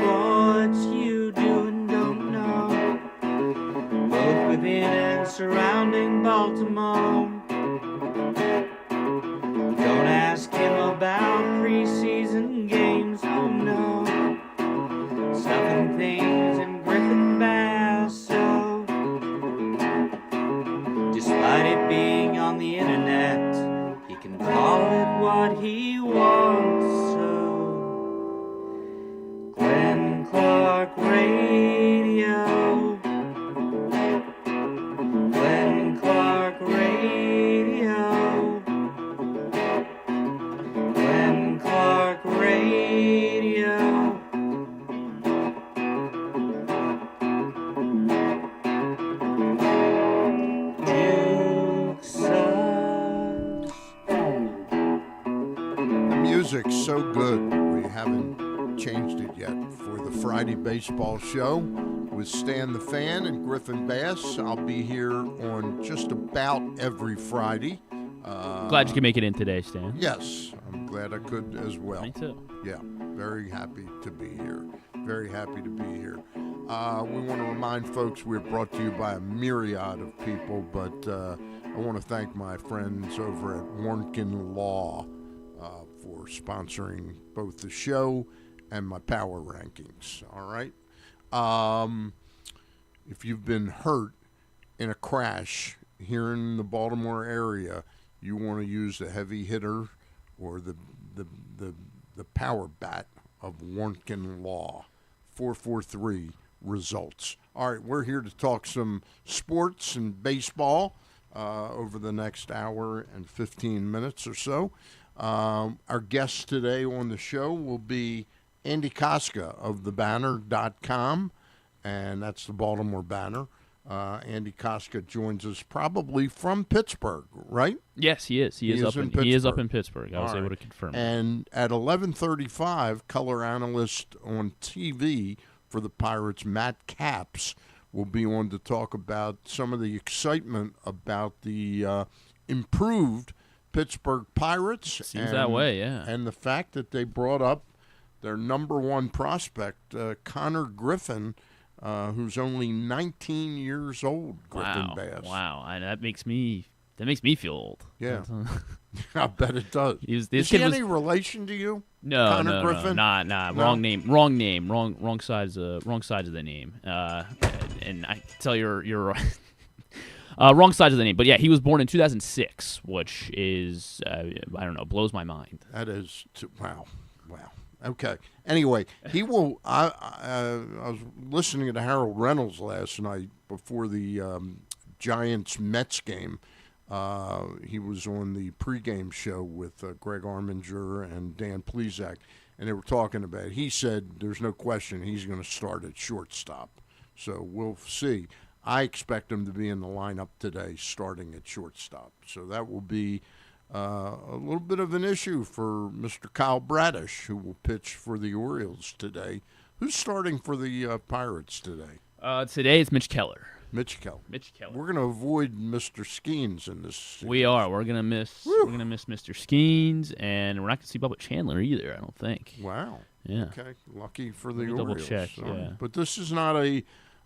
sports you do and don't know, both within and surrounding Baltimore. Don't ask him about preseason games, oh no. Stuffing things in Griffin Basso. Despite it being on the internet, he can call it what he wants. So Glenn Clark Radio. Glenn Clark Radio. Glenn Clark Radio. Duke sucks. The music's so good, we haven't changed it yet. For the Friday baseball show with Stan the Fan and Griffin Bass, I'll be here on just about every Friday. Glad you could make it in today, Stan. Yes, I'm glad I could as well. Me too. Yeah, very happy to be here. Very happy to be here. We want to remind folks we're brought to you by a myriad of people, but I want to thank my friends over at Warnken Law for sponsoring both the show and my power rankings. All right. If you've been hurt in a crash here in the Baltimore area, you want to use the heavy hitter or the power bat of Warnken Law. 443 results. All right, we're here to talk some sports and baseball over the next hour and 15 minutes or so. Our guest today on the show will be Andy Kostka of thebanner.com, and that's the Baltimore Banner. Andy Kostka joins us probably from Pittsburgh, right? Yes, he is. He is up in Pittsburgh. I was able to confirm. And at 11:35, color analyst on TV for the Pirates, Matt Capps, will be on to talk about some of the excitement about the improved Pittsburgh Pirates. Seems that way, yeah. And the fact that they brought up their number one prospect, Konnor Griffin, who's only 19 years old. Griffin Bass. Wow, and that makes me feel old. Yeah, I bet it does. Is he any relation to you? No, Konnor Griffin? Nah. No? Wrong name. Wrong sides of the name. And I tell you're right. Wrong sides of the name. But yeah, he was born in 2006, which is I don't know, blows my mind. That is wow. Okay. Anyway, he will. I was listening to Harold Reynolds last night before the Giants-Mets game. He was on the pregame show with Greg Arminger and Dan Plesac, and they were talking about it. He said there's no question he's going to start at shortstop. So we'll see. I expect him to be in the lineup today starting at shortstop. So that will be a little bit of an issue for Mr. Kyle Bradish, who will pitch for the Orioles today. Who's starting for the Pirates today? Today it's Mitch Keller. Mitch Keller. We're going to avoid Mr. Skeens in this series. We are. We're going to miss Mr. Skeens, and we're not going to see Bubba Chandler either, I don't think. Wow. Yeah. Okay. Lucky for the Double Orioles. check, yeah. But this is not a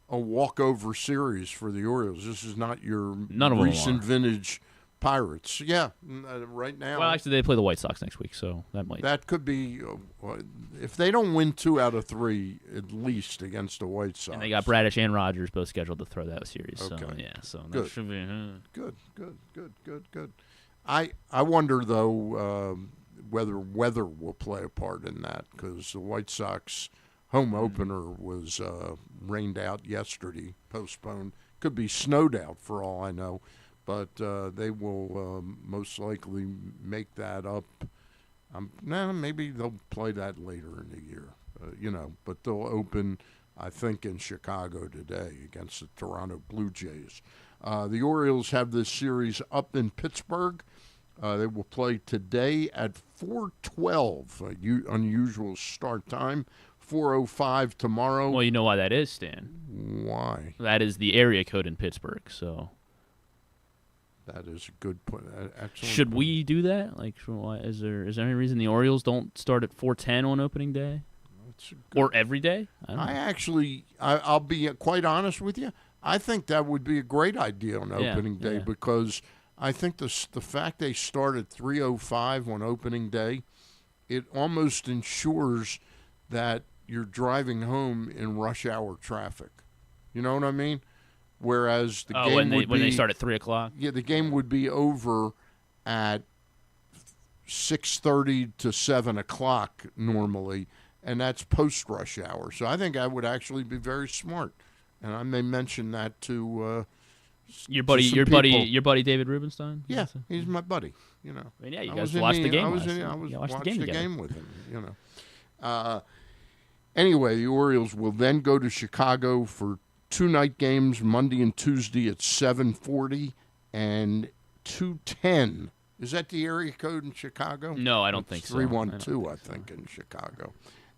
walkover series for the Orioles. This is not your recent vintage Pirates. Yeah, right now. Well, actually, they play the White Sox next week, so that could be if they don't win 2 out of 3 at least against the White Sox. And they got Bradish and Rogers both scheduled to throw that series. Okay. So yeah, so good. That should be Good. I wonder though whether weather will play a part in that, because the White Sox home opener was rained out yesterday, postponed. Could be snowed out for all I know. But they will most likely make that up. Maybe they'll play that later in the year, But they'll open, I think, in Chicago today against the Toronto Blue Jays. The Orioles have this series up in Pittsburgh. They will play today at 4:12, unusual start time. 4:05 tomorrow. Well, you know why that is, Stan. Why? That is the area code in Pittsburgh, so. That is a good point. Should we do that? Like, is there any reason the Orioles don't start at 4:10 on opening day? Or every day? I don't know. I actually, I'll be quite honest with you. I think that would be a great idea on opening day because I think the fact they start at 3:05 on opening day, it almost ensures that you're driving home in rush hour traffic. You know what I mean? Whereas the game when they start at 3:00. Yeah, the game would be over at 6:30 to 7:00 normally, and that's post rush hour. So I think that would actually be very smart, and I may mention that to your buddy David Rubenstein. Yeah, he's my buddy. You know. I mean, yeah, you guys watched the game. I was watched the game with him. You know. Anyway, the Orioles will then go to Chicago for 2 night games, Monday and Tuesday at 7:40 and 2:10. Is that the area code in Chicago? No, I don't think so. 312, I think, in Chicago.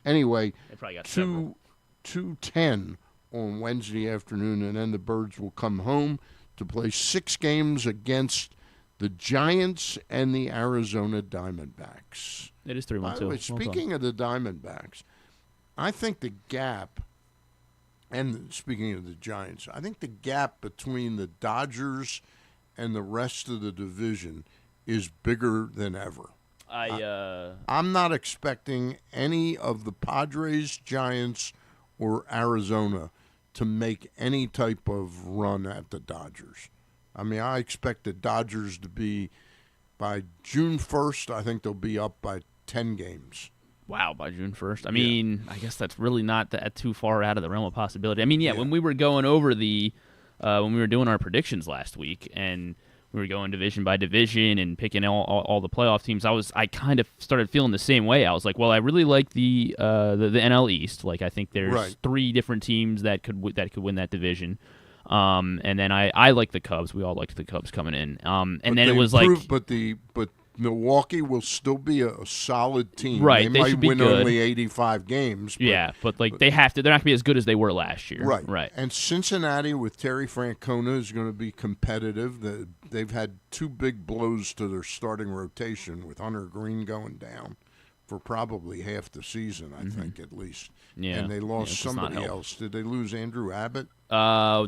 Anyway, they probably got 2:10 on Wednesday afternoon, and then the Birds will come home to play 6 games against the Giants and the Arizona Diamondbacks. It is 3-1-2. By the way, speaking of the Diamondbacks, I think the gap, and speaking of the Giants, I think the gap between the Dodgers and the rest of the division is bigger than ever. I'm not expecting any of the Padres, Giants, or Arizona to make any type of run at the Dodgers. I mean, I expect the Dodgers to be, by June 1st, I think they'll be up by 10 games. Wow, by June 1st. I mean, I guess that's really not that too far out of the realm of possibility. I mean, when we were going over when we were doing our predictions last week, and we were going division by division and picking all the playoff teams, I kind of started feeling the same way. I was like, well, I really like the NL East. Like, I think there's 3 different teams that could win that division. And then I like the Cubs. We all liked the Cubs coming in. And then it was but Milwaukee will still be a solid team. Right, they might win good. Only 85 games. But they have to. They're not going to be as good as they were last year. Right. And Cincinnati with Terry Francona is going to be competitive. They've had 2 big blows to their starting rotation with Hunter Green going down for probably half the season, I think, at least. Yeah. And they lost somebody else. Did they lose Andrew Abbott?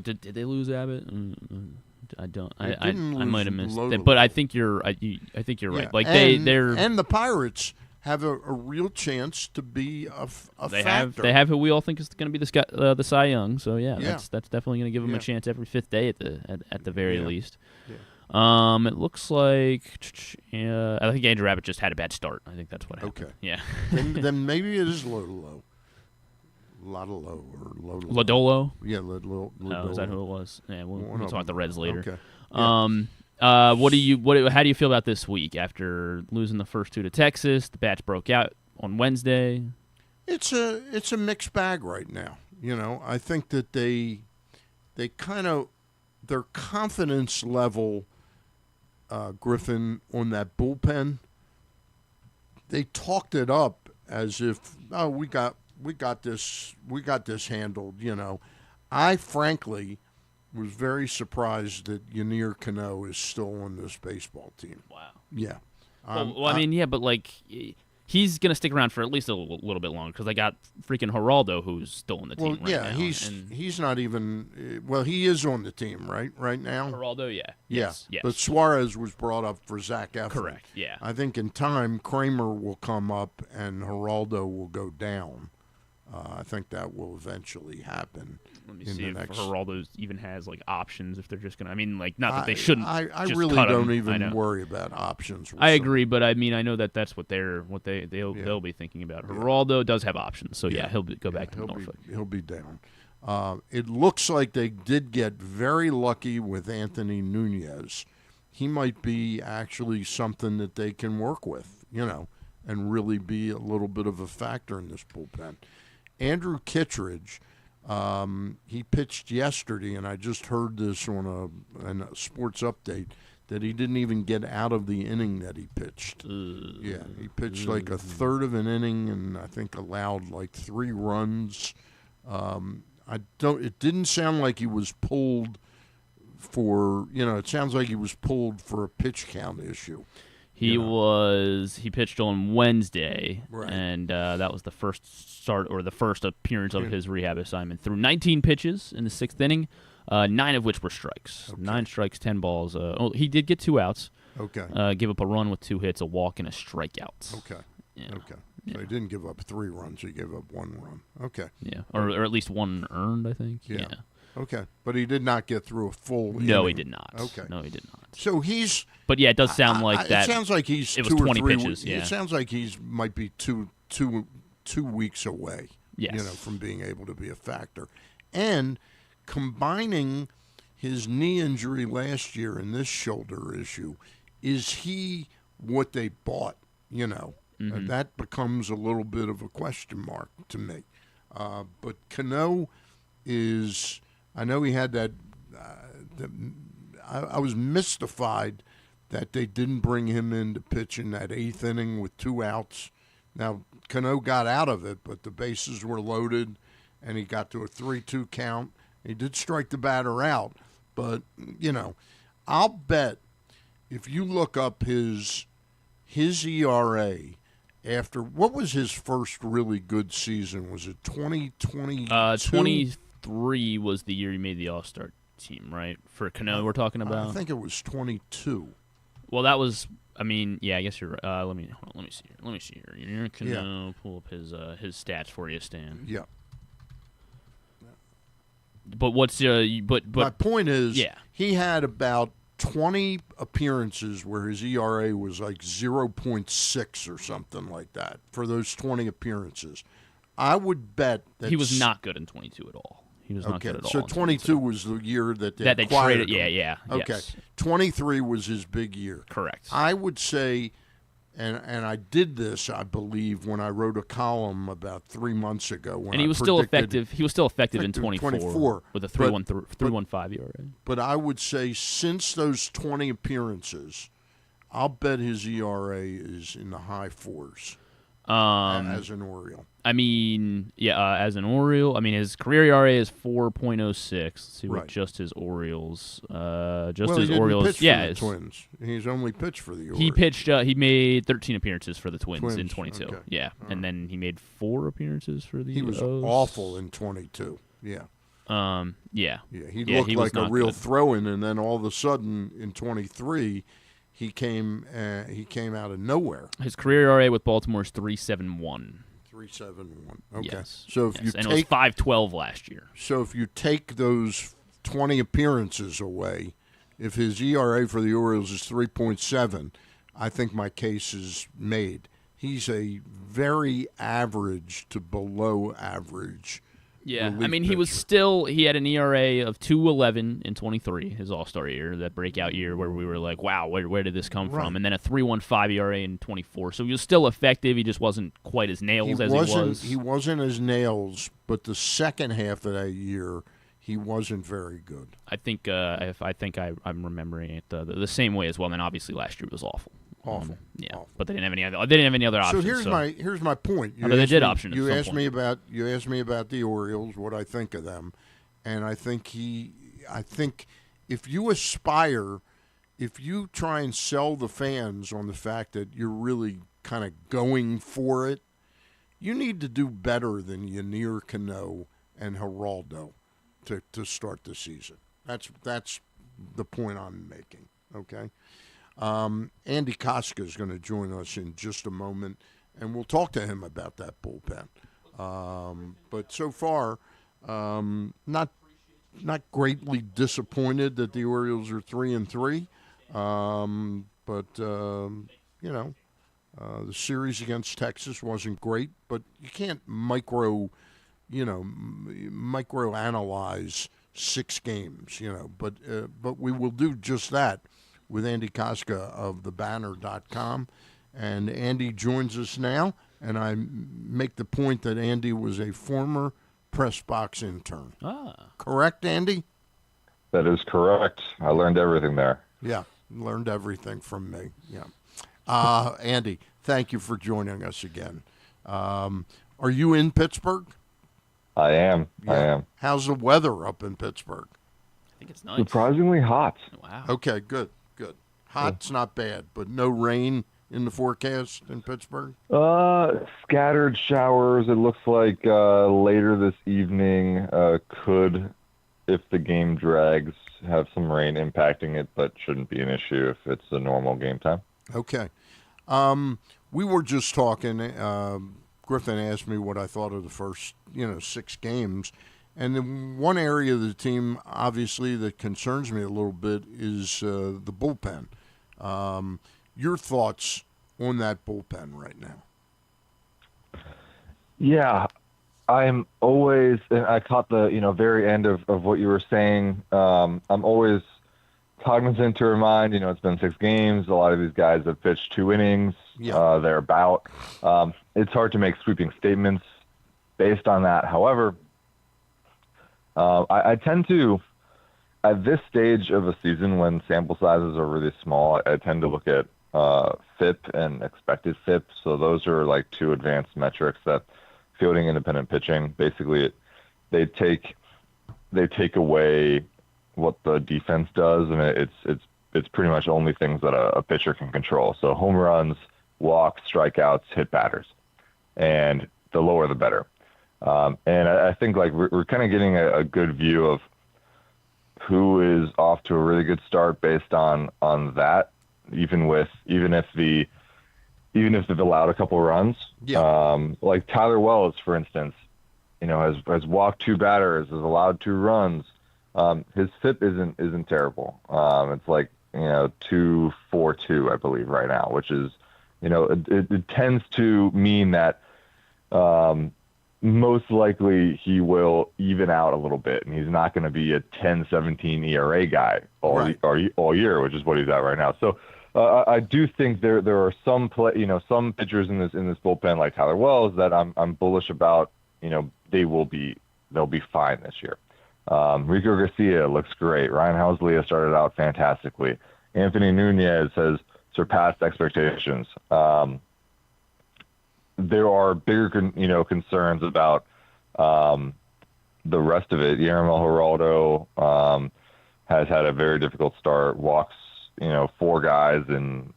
Did they lose Abbott? I don't. I might have missed Lodolo. it, but I think you're. I think you're right. Like they're and the Pirates have a real chance to be a factor. They have who we all think is going to be the Cy Young. So that's definitely going to give them a chance every 5th day at the very least. Yeah. It looks like I think Andrew Abbott just had a bad start. I think that's what happened. Okay. Yeah. then maybe it is Lodolo. Lodolo or Lodolo. Lodolo? Yeah, Lodolo. Oh, is that who it was? Yeah, we'll talk about the Reds later. Okay. Yeah. How do you feel about this week after losing the first 2 to Texas? The bats broke out on Wednesday. It's a mixed bag right now. You know, I think that they kind of, their confidence level, Griffin, on that bullpen, they talked it up as if, we got this handled, you know. I frankly was very surprised that Ynier Cano is still on this baseball team. Wow. Yeah. But like he's going to stick around for at least a little bit longer because they got freaking Geraldo who's still on the team right now. He's not even he is on the team right now. Geraldo, yeah. Yes. Yes. But Suarez was brought up for Zach Eflin. Correct, yeah. I think in time Kramer will come up and Geraldo will go down. I think that will eventually happen. Let me see if Geraldo even has like options. If they're just gonna, not that they shouldn't. I just really cut don't him. even worry about options. I agree, but I know that's what they'll be thinking about. Geraldo does have options, so he'll go back to Norfolk. He'll be down. It looks like they did get very lucky with Anthony Nunez. He might be actually something that they can work with, you know, and really be a little bit of a factor in this bullpen. Andrew Kittredge, he pitched yesterday, and I just heard this on a sports update, that he didn't even get out of the inning that he pitched. Yeah, he pitched like a third of an inning and I think allowed like 3 runs. It didn't sound like he was pulled for, it sounds like he was pulled for a pitch count issue. He pitched on Wednesday, Right. and that was the first start or the first appearance of his rehab assignment. Threw 19 pitches in the 6th inning, 9 of which were strikes. Okay. 9 strikes, 10 balls. He did get 2 outs. Okay. Give up a run with 2 hits, a walk, and a strikeout. Okay. Yeah. Okay. So he didn't give up 3 runs. He gave up 1 run. Okay. Yeah, or at least 1 earned, I think. Yeah. Okay. But he did not get through a full No, inning. he did not. Okay. No, he did not. So he's... But yeah, it does sound like that. It sounds like he's it was 2 or 20 3 pitches. Yeah. It sounds like he's might be two weeks away. Yes. From being able to be a factor, and combining his knee injury last year and this shoulder issue, is he what they bought? That becomes a little bit of a question mark to me. But Konnor is. I know he had that. I was mystified that they didn't bring him in to pitch in that 8th inning with 2 outs. Now, Konnor got out of it, but the bases were loaded, and he got to a 3-2 count. He did strike the batter out, but, I'll bet if you look up his ERA after, what was his first really good season? Was it 2022? 23 was the year he made the All-Star team, right? For Konnor, we're talking about. I think it was 22. Well, that was. I mean, yeah, I guess you're. Let me see here. Let me see here. You're gonna pull up his stats for you, Stan. Yeah. But what's but my point is, yeah. he had about 20 appearances where his ERA was like 0.6 or something like that for those 20 appearances. I would bet that he was not good in 22 at all. He was not good at all. So 22 was the year that they traded. him. Yeah. Okay. Yes. 23 was his big year. Correct. I would say, and I did this, I believe, when I wrote a column about 3 months ago. And he was still effective. He was still effective in 24 with a 3.15 ERA. But I would say since those 20 appearances, I'll bet his ERA is in the high 4s. As an Oriole. I mean, as an Oriole, I mean his career ERA is 4.06. Let's see what just his Orioles. He didn't pitch for the Twins. He's only pitched for the Orioles. He pitched. He made 13 apperances for the Twins in 22. Okay. Yeah, and then he made 4 appearances for the. He was awful in 22. Yeah. Yeah. He looked like a real throw-in, and then all of a sudden in 23. He came out of nowhere. His career ERA with Baltimore is 3.71. 3.71. Okay. Yes. So if you and it was 5.12 last year. So if you take those 20 appearances away, if his ERA for the Orioles is 3.7, I think my case is made. He's a very average to below average. Yeah, I mean, he had an ERA of 2.11 in 23, his All-Star year, that breakout year where we were like, wow, where did this come from? And then a 3.15 ERA in 24. So he was still effective. He just wasn't quite as nails as he was. He wasn't as nails, but the second half of that year, he wasn't very good. I think I'm remembering it the same way as well. And then obviously last year was awful. Awful. Awful. But they didn't have any other. They didn't have any other options. So here's my point. They did options. You asked me about the Orioles, what I think of them, and I think if you aspire, if you try and sell the fans on the fact that you're really kind of going for it, you need to do better than Konnor, Konnor, and Geraldo to start the season. That's the point I'm making. Okay. Andy Kostka is going to join us in just a moment, and we'll talk to him about that bullpen. But so far, not greatly disappointed that the Orioles are 3-3. But the series against Texas wasn't great. But you can't micro analyze 6 games. But we will do just that with Andy Kostka of thebanner.com. And Andy joins us now, and I make the point that Andy was a former press box intern. Correct, Andy? That is correct. I learned everything there. Yeah, learned everything from me. Yeah. Andy, thank you for joining us again. Are you in Pittsburgh? I am. Yeah. I am. How's the weather up in Pittsburgh? I think it's nice. Surprisingly hot. Wow. Okay, good. Hot's not bad, but no rain in the forecast in Pittsburgh? Scattered showers. It looks like later this evening could, if the game drags, have some rain impacting it, but shouldn't be an issue if it's a normal game time. Okay. We were just talking. Griffin asked me what I thought of the first, 6 games. And then one area of the team, obviously, that concerns me a little bit is the bullpen. Your thoughts on that bullpen right now? Yeah, I'm always, and I caught the very end of what you were saying. I'm always cognizant to remind, it's been 6 games. A lot of these guys have pitched 2 innings. Yeah. They're about. It's hard to make sweeping statements based on that. However, I tend to, at this stage of a season when sample sizes are really small, I tend to look at FIP and expected FIP. So those are like 2 advanced metrics that fielding independent pitching, basically they take away what the defense does, and it's pretty much only things that a pitcher can control. So home runs, walks, strikeouts, hit batters, and the lower the better. And I think like we're kind of getting a good view of who is off to a really good start based on that, even if they've allowed a couple runs. Yeah. Like Tyler Wells, for instance, has walked 2 batters, has allowed 2 runs. His FIP isn't terrible. It's like 2.42, I believe, right now, which is it tends to mean that most likely he will even out a little bit, and he's not going to be a 10-17 ERA guy all year, which is what he's at right now. So I do think there are some some pitchers in this bullpen like Tyler Wells that I'm bullish about. They'll be fine this year. Rico Garcia looks great. Ryan Housley has started out fantastically. Anthony Nunez has surpassed expectations. There are bigger, concerns about the rest of it. Guillermo Geraldo has had a very difficult start. Walks, 4 guys in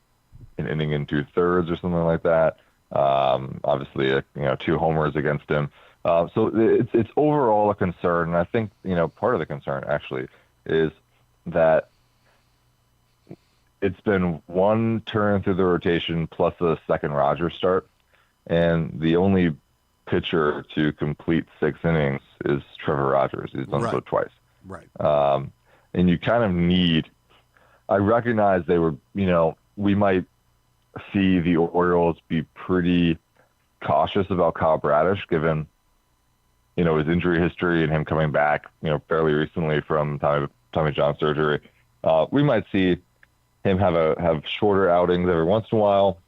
an inning and 2/3 or something like that. Obviously, 2 homers against him. So it's overall a concern, and I think part of the concern actually is that it's been 1 turn through the rotation plus a second Rogers start. And the only pitcher to complete 6 innings is Trevor Rogers. He's done so twice. Right. And you kind of need – I recognize we might see the Orioles be pretty cautious about Kyle Bradish given, his injury history and him coming back, fairly recently from Tommy John surgery. We might see him have shorter outings every once in a while.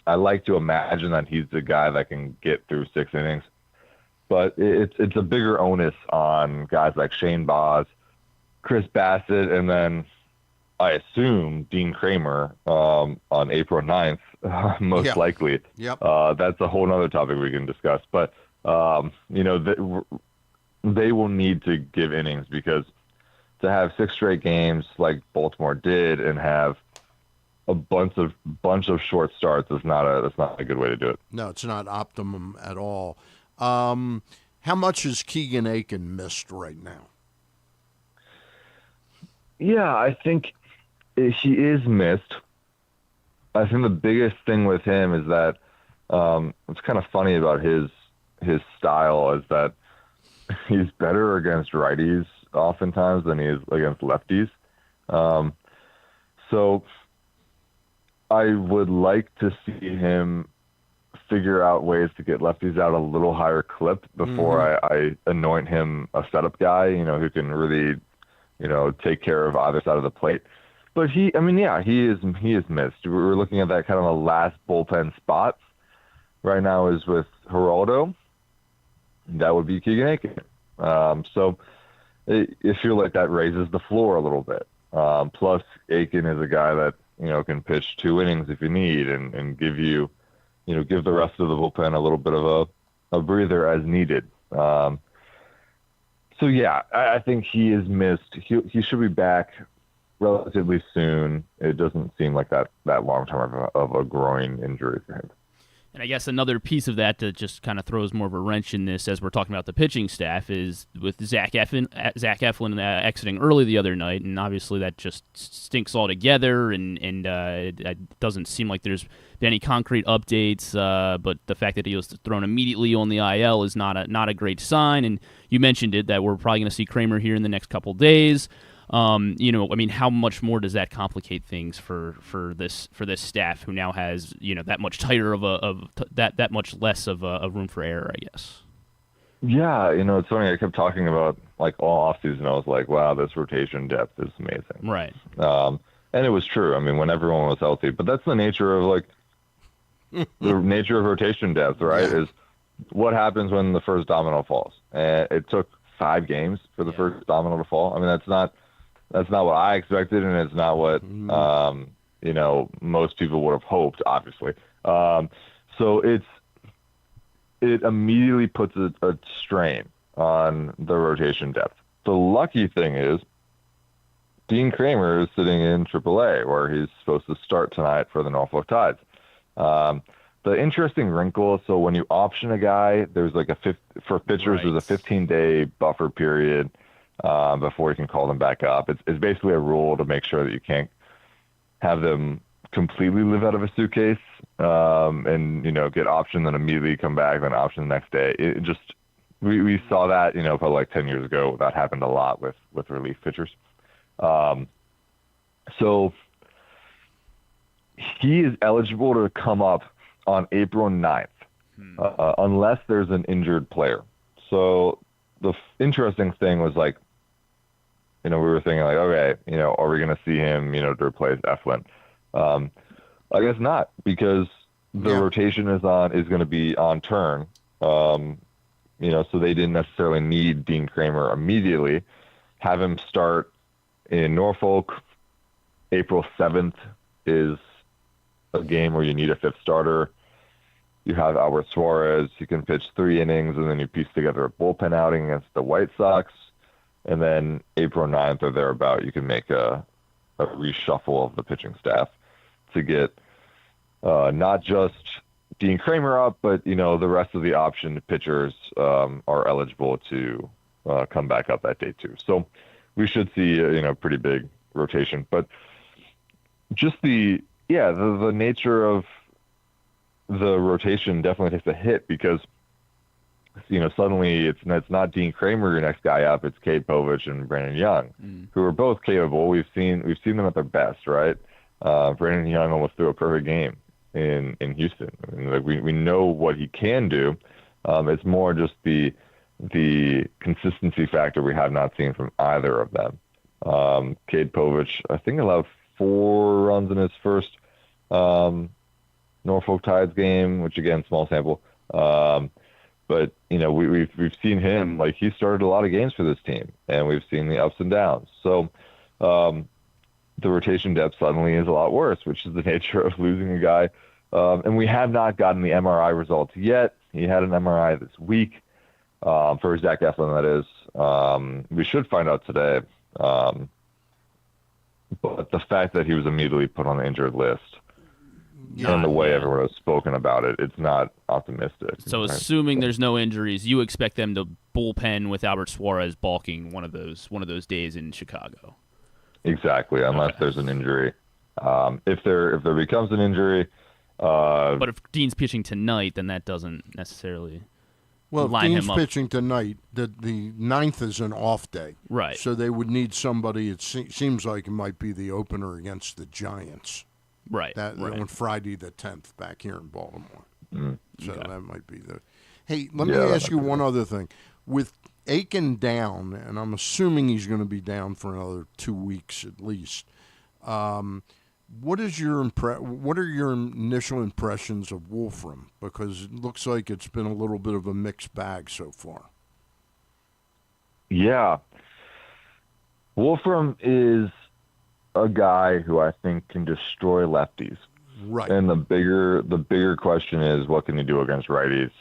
I like to imagine that he's the guy that can get through 6 innings, but it's a bigger onus on guys like Shane Baz, Chris Bassett, and then I assume Dean Kramer on April 9th, most likely. Yep. That's a whole nother topic we can discuss, but they will need to give innings because to have 6 straight games like Baltimore did and have a bunch of short starts that's not a good way to do it. No, it's not optimum at all. How much is Keegan Aiken missed right now? Yeah, I think he is missed. I think the biggest thing with him is that what's kind of funny about his style is that he's better against righties oftentimes than he is against lefties. So I would like to see him figure out ways to get lefties out a little higher clip before I anoint him a setup guy, who can really, take care of either side of the plate. But he is missed. We're looking at that kind of a last bullpen spot right now is with Geraldo. That would be Keegan Aiken. So I feel like that raises the floor a little bit. Plus Aiken is a guy that, can pitch 2 innings if you need and give you, give the rest of the bullpen a little bit of a breather as needed. So yeah, I think he is missed. He should be back relatively soon. It doesn't seem like that long term of a groin injury for him. And I guess another piece of that that just kind of throws more of a wrench in this, as we're talking about the pitching staff, is with Zach Eflin exiting early the other night, and obviously that just stinks altogether, and it doesn't seem like there's been any concrete updates. But the fact that he was thrown immediately on the IL is not a great sign. And you mentioned it, that we're probably going to see Kramer here in the next couple days. How much more does that complicate things for this staff, who now has that much tighter that much less of a room for error, I guess. Yeah, it's funny. I kept talking about like all offseason. I was like, wow, this rotation depth is amazing. Right. And it was true. I mean, when everyone was healthy, but that's the nature of the nature of rotation depth, right? Yeah. Is what happens when the first domino falls. And it took 5 games for the first domino to fall. I mean, that's not what I expected, and it's not what most people would have hoped, obviously. So it immediately puts a strain on the rotation depth. The lucky thing is Dean Kramer is sitting in AAA, where he's supposed to start tonight for the Norfolk Tides. The interesting wrinkle, so when you option a guy, there's like for pitchers, there's a 15-day buffer period before you can call them back up. It's basically a rule to make sure that you can't have them completely live out of a suitcase and get optioned, then immediately come back, then option the next day. It just we saw that probably like 10 years ago. That happened a lot with relief pitchers. So he is eligible to come up on April 9th unless there's an injured player. So the interesting thing was we were thinking okay, are we going to see him, to replace Eflin? I guess not, because the rotation is going to be on turn. So they didn't necessarily need Dean Kramer immediately. Have him start in Norfolk. April 7th is a game where you need a 5th starter. You have Albert Suarez. You can pitch 3 innings, and then you piece together a bullpen outing against the White Sox. And then April 9th or thereabout, you can make a reshuffle of the pitching staff to get not just Dean Kramer up, but, the rest of the optioned pitchers are eligible to come back up that day too. So we should see a pretty big rotation. But just the nature of the rotation definitely takes a hit, because suddenly it's not Dean Kramer, your next guy up. It's Cade Povich and Brandon Young, who are both capable. We've seen them at their best, right? Brandon Young almost threw a perfect game in Houston. I mean, we know what he can do. It's more just the consistency factor we have not seen from either of them. Cade Povich, I think, allowed 4 runs in his first Norfolk Tides game, which again, small sample. But we've seen him, he started a lot of games for this team, and we've seen the ups and downs. So the rotation depth suddenly is a lot worse, which is the nature of losing a guy. And we have not gotten the MRI results yet. He had an MRI this week for Zach Eflin, that is. We should find out today. But the fact that he was immediately put on the injured list and the way everyone has spoken about it, it's not optimistic. So assuming there's no injuries, you expect them to bullpen with Albert Suarez balking one of those days in Chicago. Exactly, unless there's an injury. If there becomes an injury, but if Dean's pitching tonight, then that doesn't necessarily. Well, if Dean's pitching tonight, the 9th is an off day. Right. So they would need somebody. It seems like it might be the opener against the Giants. Right. On Friday the 10th back here in Baltimore. So that might be the. Hey, let me ask you one other thing. With Aiken down, and I'm assuming he's going to be down for another 2 weeks at least. What are your initial impressions of Wolfram? Because it looks like it's been a little bit of a mixed bag so far. Yeah. Wolfram is a guy who I think can destroy lefties. Right. And the bigger question is, what can he do against righties?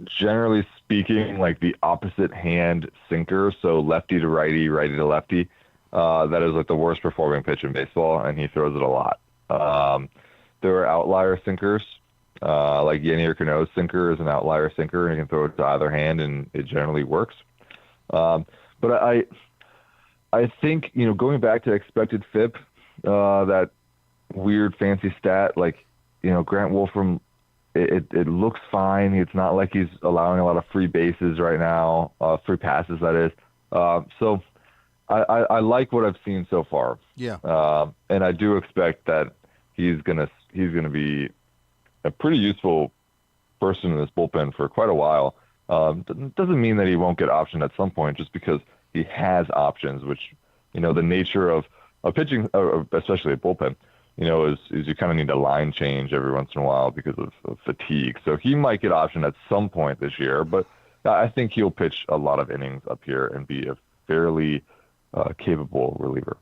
Generally speaking, the opposite hand sinker, so lefty to righty, righty to lefty, that is like the worst performing pitch in baseball, and he throws it a lot. There are outlier sinkers, like Yennier Cano's sinker is an outlier sinker, and he can throw it to either hand, and it generally works. But I think, going back to expected FIP, that weird fancy stat, like, Grant Wolfram, it looks fine. It's not like he's allowing a lot of free bases right now, free passes, that is. So I like what I've seen so far. Yeah. And I do expect that he's gonna be a pretty useful person in this bullpen for quite a while. Doesn't mean that he won't get optioned at some point, just because he has options, which, the nature of pitching, especially a bullpen, is you kind of need a line change every once in a while because of fatigue. So he might get optioned at some point this year, but I think he'll pitch a lot of innings up here and be a fairly capable reliever.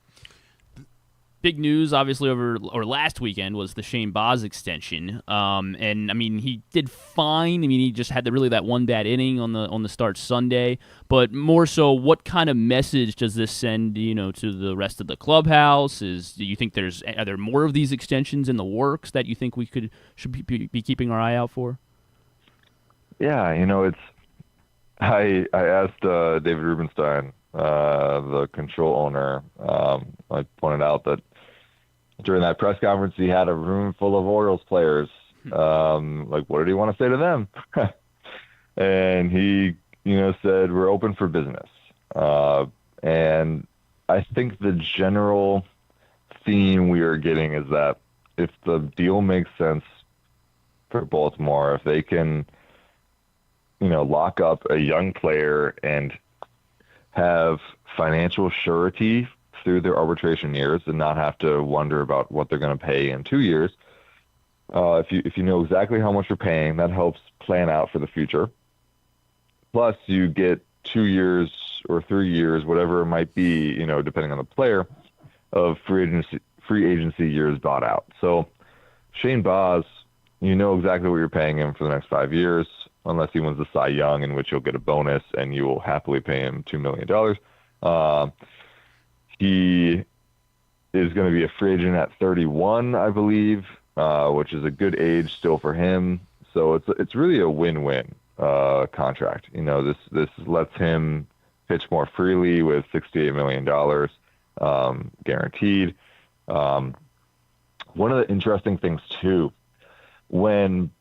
Big news, obviously, last weekend was the Shane Baz extension, and I mean he did fine. I mean he just had that one bad inning on the start Sunday, but more so, what kind of message does this send, to the rest of the clubhouse? Do you think are there more of these extensions in the works that you think should be keeping our eye out for? Yeah, I asked David Rubenstein, the control owner. I pointed out that during that press conference, he had a room full of Orioles players. Like, what did he want to say to them? And he, said, we're open for business. And I think the general theme we are getting is that if the deal makes sense for Baltimore, if they can, lock up a young player and have financial surety through their arbitration years and not have to wonder about what they're going to pay in 2 years. If you know exactly how much you're paying, that helps plan out for the future. Plus, you get 2 years or 3 years, whatever it might be, depending on the player, of free agency years bought out. So Shane Baz, exactly what you're paying him for the next 5 years, unless he wins the Cy Young, in which you'll get a bonus and you will happily pay him $2 million. He is going to be a free agent at 31, I believe, which is a good age still for him. So it's really a win-win contract. This lets him pitch more freely with $68 million guaranteed. One of the interesting things too, when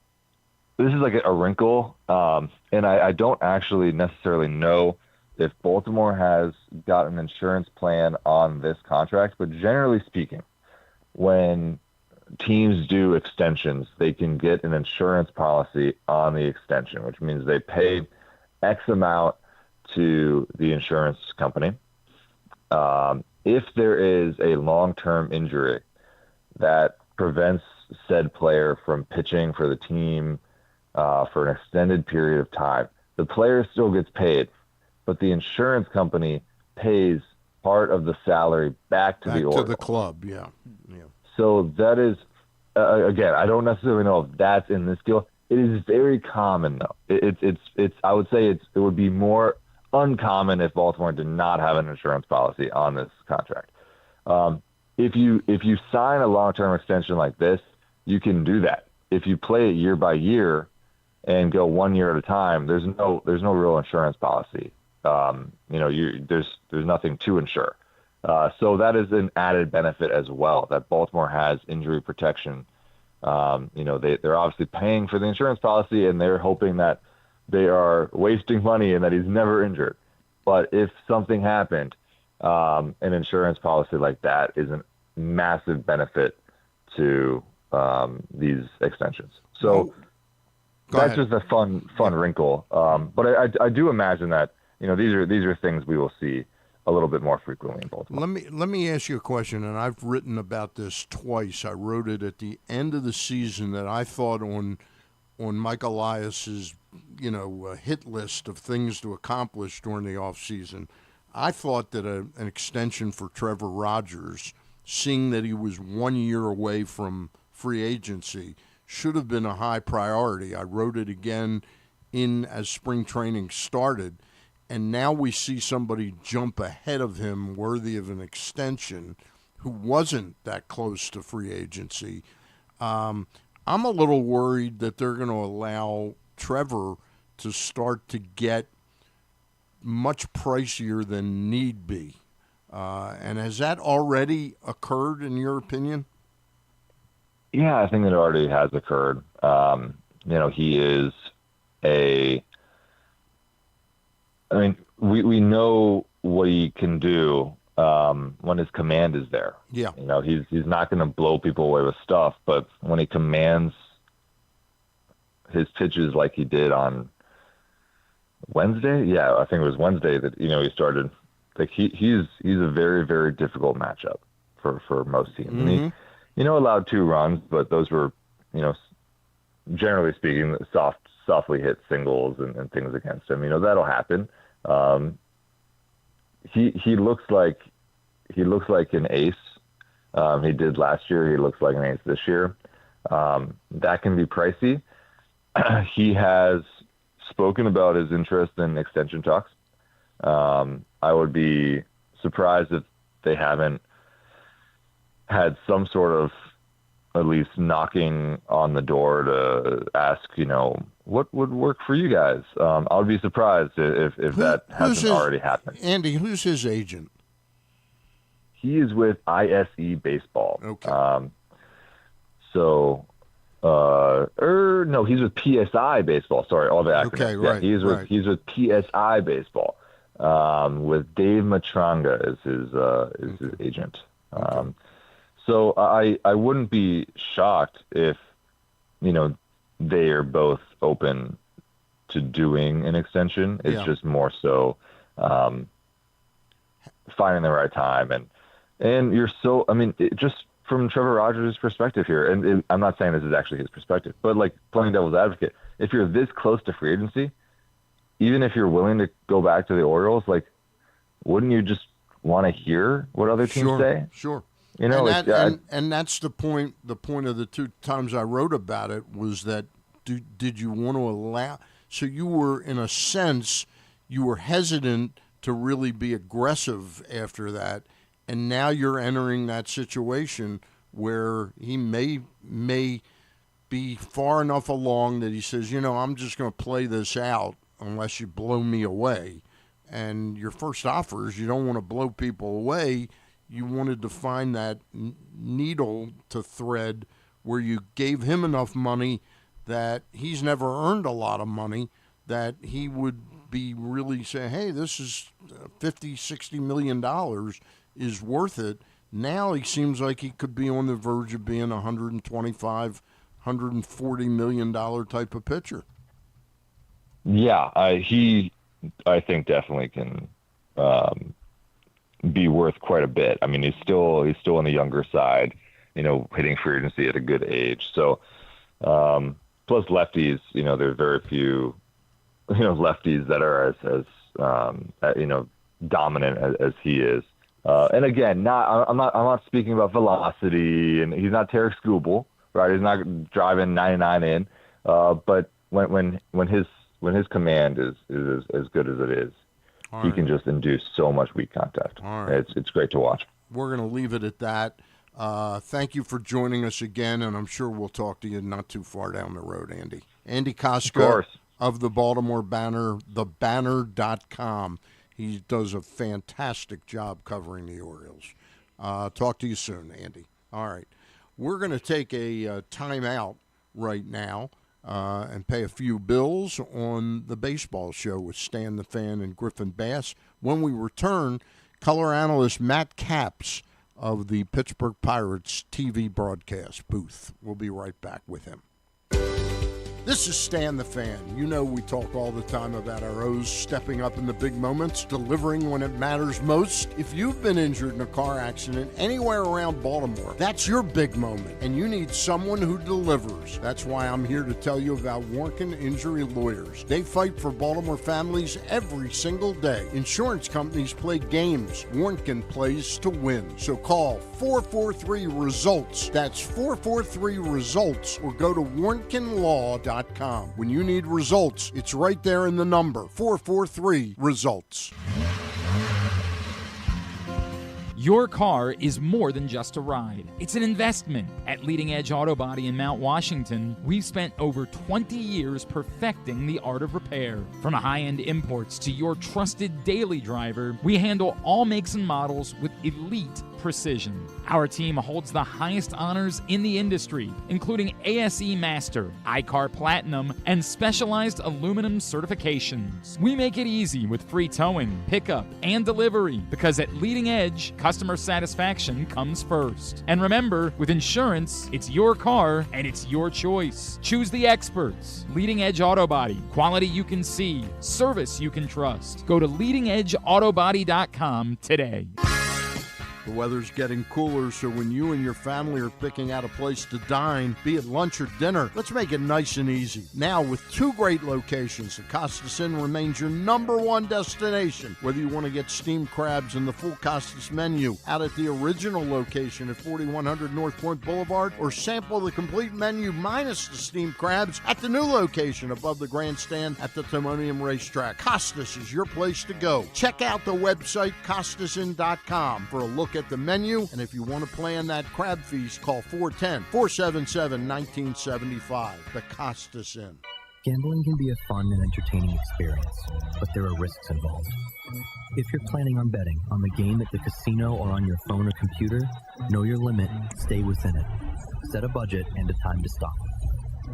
this is like a wrinkle, and I don't actually necessarily know if Baltimore has got an insurance plan on this contract, but generally speaking, when teams do extensions, they can get an insurance policy on the extension, which means they pay X amount to the insurance company. If there is a long-term injury that prevents said player from pitching for the team for an extended period of time, the player still gets paid, but the insurance company pays part of the salary back to the Orioles. To the club, yeah. So that is, again, I don't necessarily know if that's in this deal. It is very common, though. It's. I would say it would be more uncommon if Baltimore did not have an insurance policy on this contract. If you sign a long-term extension like this, you can do that. If you play it year by year and go 1 year at a time, there's no real insurance policy. There's nothing to insure. So that is an added benefit as well, that Baltimore has injury protection. They're obviously paying for the insurance policy, and they're hoping that they are wasting money and that he's never injured. But if something happened, an insurance policy like that is a massive benefit to these extensions. So that's just a fun wrinkle. But I do imagine that these are things we will see a little bit more frequently in Baltimore. Let me ask you a question, and I've written about this twice. I wrote it at the end of the season that I thought on Mike Elias's hit list of things to accomplish during the off season. I thought that an extension for Trevor Rogers, seeing that he was 1 year away from free agency, should have been a high priority. I wrote it again as spring training started. and now we see somebody jump ahead of him worthy of an extension who wasn't that close to free agency. I'm a little worried that they're going to allow Trevor to start to get much pricier than need be. And has that already occurred, in your opinion? Yeah, I think it already has occurred. He is we know what he can do when his command is there. Yeah. He's not going to blow people away with stuff, but when he commands his pitches like he did on Wednesday, I think it was Wednesday that he started. Like he's a very, very difficult matchup for most teams. Mm-hmm. And he allowed 2 runs, but those were generally speaking softly hit singles and things against him. That'll happen. He looks like an ace. He did last year. He looks like an ace this year. That can be pricey. He has spoken about his interest in extension talks. I would be surprised if they haven't had some sort of at least knocking on the door to ask, what would work for you guys? I would be surprised if that hasn't already happened. Andy, who's his agent? He is with ISE Baseball. Okay. No, he's with PSI Baseball. Sorry, all the acronyms. Okay, right. Yeah, he's with PSI Baseball. With Dave Matranga is his agent. Okay. So I wouldn't be shocked if, they are both open to doing an extension. It's just more so finding the right time. And you're so, just from Trevor Rogers' perspective here, and I'm not saying this is actually his perspective, but like playing devil's advocate, if you're this close to free agency, even if you're willing to go back to the Orioles, like, wouldn't you just want to hear what other teams say? Sure. And that's the point. The point of the 2 times I wrote about it was that did you want to allow? So you were, in a sense, you were hesitant to really be aggressive after that, and now you're entering that situation where he may be far enough along that he says, I'm just going to play this out unless you blow me away. And your first offer is you don't want to blow people away. You wanted to find that needle to thread where you gave him enough money that he's never earned a lot of money, that he would be really saying, hey, this is $50-60 million is worth it. Now he seems like he could be on the verge of being a $125-140 million type of pitcher. Yeah, I think definitely can be worth quite a bit. He's still on the younger side, hitting free agency at a good age. So, plus lefties, there's very few, lefties that are as dominant as he is. And again, I'm not speaking about velocity, and he's not Tarek Skubal, right? He's not driving 99 in. But when his command is as good as it is, he can just induce so much weak contact. All right. It's great to watch. We're going to leave it at that. Thank you for joining us again, and I'm sure we'll talk to you not too far down the road, Andy. Andy Kostka of the Baltimore Banner, thebanner.com. He does a fantastic job covering the Orioles. Talk to you soon, Andy. All right. We're going to take a timeout right now and pay a few bills on the baseball show with Stan the Fan and Griffin Bass. When we return, color analyst Matt Capps of the Pittsburgh Pirates TV broadcast booth. We'll be right back with him. This is Stan the Fan. You know we talk all the time about our O's stepping up in the big moments, delivering when it matters most. If you've been injured in a car accident anywhere around Baltimore, that's your big moment, and you need someone who delivers. That's why I'm here to tell you about Warnken Injury Lawyers. They fight for Baltimore families every single day. Insurance companies play games. Warnken plays to win. So call 443-RESULTS. That's 443-RESULTS, or go to warnkenlaw.com. 443results.com. When you need results, it's right there in the number, 443-RESULTS. Your car is more than just a ride. It's an investment. At Leading Edge Auto Body in Mount Washington, we've spent over 20 years perfecting the art of repair. From high-end imports to your trusted daily driver, we handle all makes and models with elite precision. Our team holds the highest honors in the industry, including ASE Master, iCar Platinum, and specialized aluminum certifications. We make it easy with free towing, pickup, and delivery because at Leading Edge, customer satisfaction comes first. And remember, with insurance, it's your car and it's your choice. Choose the experts. Leading Edge Auto Body. Quality you can see. Service you can trust. Go to leadingedgeautobody.com today. The weather's getting cooler, so when you and your family are picking out a place to dine, be it lunch or dinner, let's make it nice and easy. Now, with 2 great locations, the Costas Inn remains your #1 destination. Whether you want to get steamed crabs and the full Costas menu out at the original location at 4100 North Point Boulevard, or sample the complete menu minus the steamed crabs at the new location above the grandstand at the Timonium Racetrack, Costas is your place to go. Check out the website, CostasInn.com, for a look at the menu, and if you want to plan that crab feast, call 410-477-1975. The Costas Inn. Gambling can be a fun and entertaining experience, but there are risks involved. If you're planning on betting on the game at the casino or on your phone or computer, know your limit, stay within it. Set a budget and a time to stop.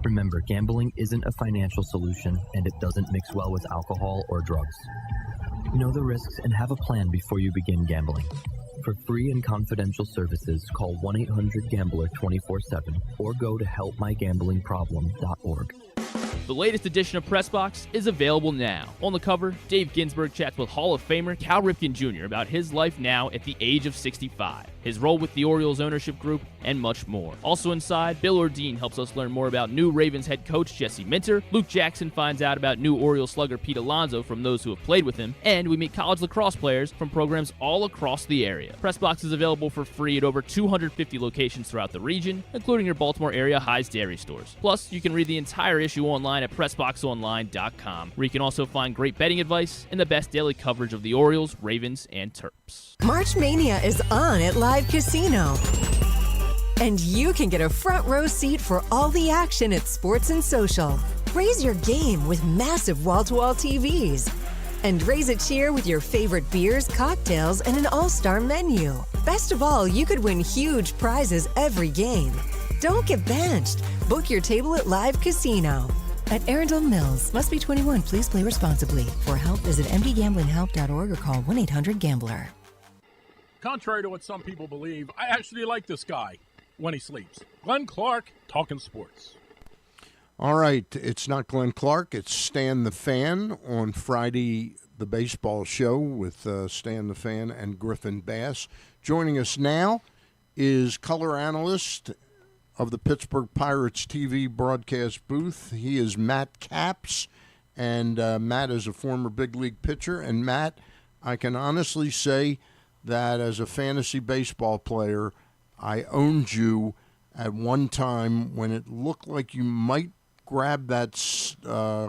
Remember, gambling isn't a financial solution, and it doesn't mix well with alcohol or drugs. Know the risks and have a plan before you begin gambling. For free and confidential services, call 1-800-GAMBLER 24/7 or go to helpmygamblingproblem.org. The latest edition of Pressbox is available now. On the cover, Dave Ginsburg chats with Hall of Famer Cal Ripken Jr. about his life now at the age of 65, his role with the Orioles ownership group, and much more. Also inside, Bill Ordine helps us learn more about new Ravens head coach Jesse Minter. Luke Jackson finds out about new Orioles slugger Pete Alonso from those who have played with him, and we meet college lacrosse players from programs all across the area. Pressbox is available for free at over 250 locations throughout the region, including your Baltimore area High's dairy stores. Plus, you can read the entire issue online at PressBoxOnline.com, where you can also find great betting advice and the best daily coverage of the Orioles, Ravens, and Terps. March Mania is on at Live Casino. And you can get a front row seat for all the action at Sports and Social. Raise your game with massive wall-to-wall TVs. And raise a cheer with your favorite beers, cocktails, and an all-star menu. Best of all, you could win huge prizes every game. Don't get benched. Book your table at Live Casino. At Arundel Mills. Must be 21. Please play responsibly. For help, visit mdgamblinghelp.org or call 1-800-GAMBLER. Contrary to what some people believe, I actually like this guy when he sleeps. Glenn Clark, talking sports. All right, it's not Glenn Clark, it's Stan the Fan on Friday, the baseball show with Stan the Fan and Griffin Bass. Joining us now is color analyst of the Pittsburgh Pirates TV broadcast booth. He is Matt Capps, and Matt is a former big league pitcher. And Matt, I can honestly say that as a fantasy baseball player, I owned you at one time when it looked like you might grab that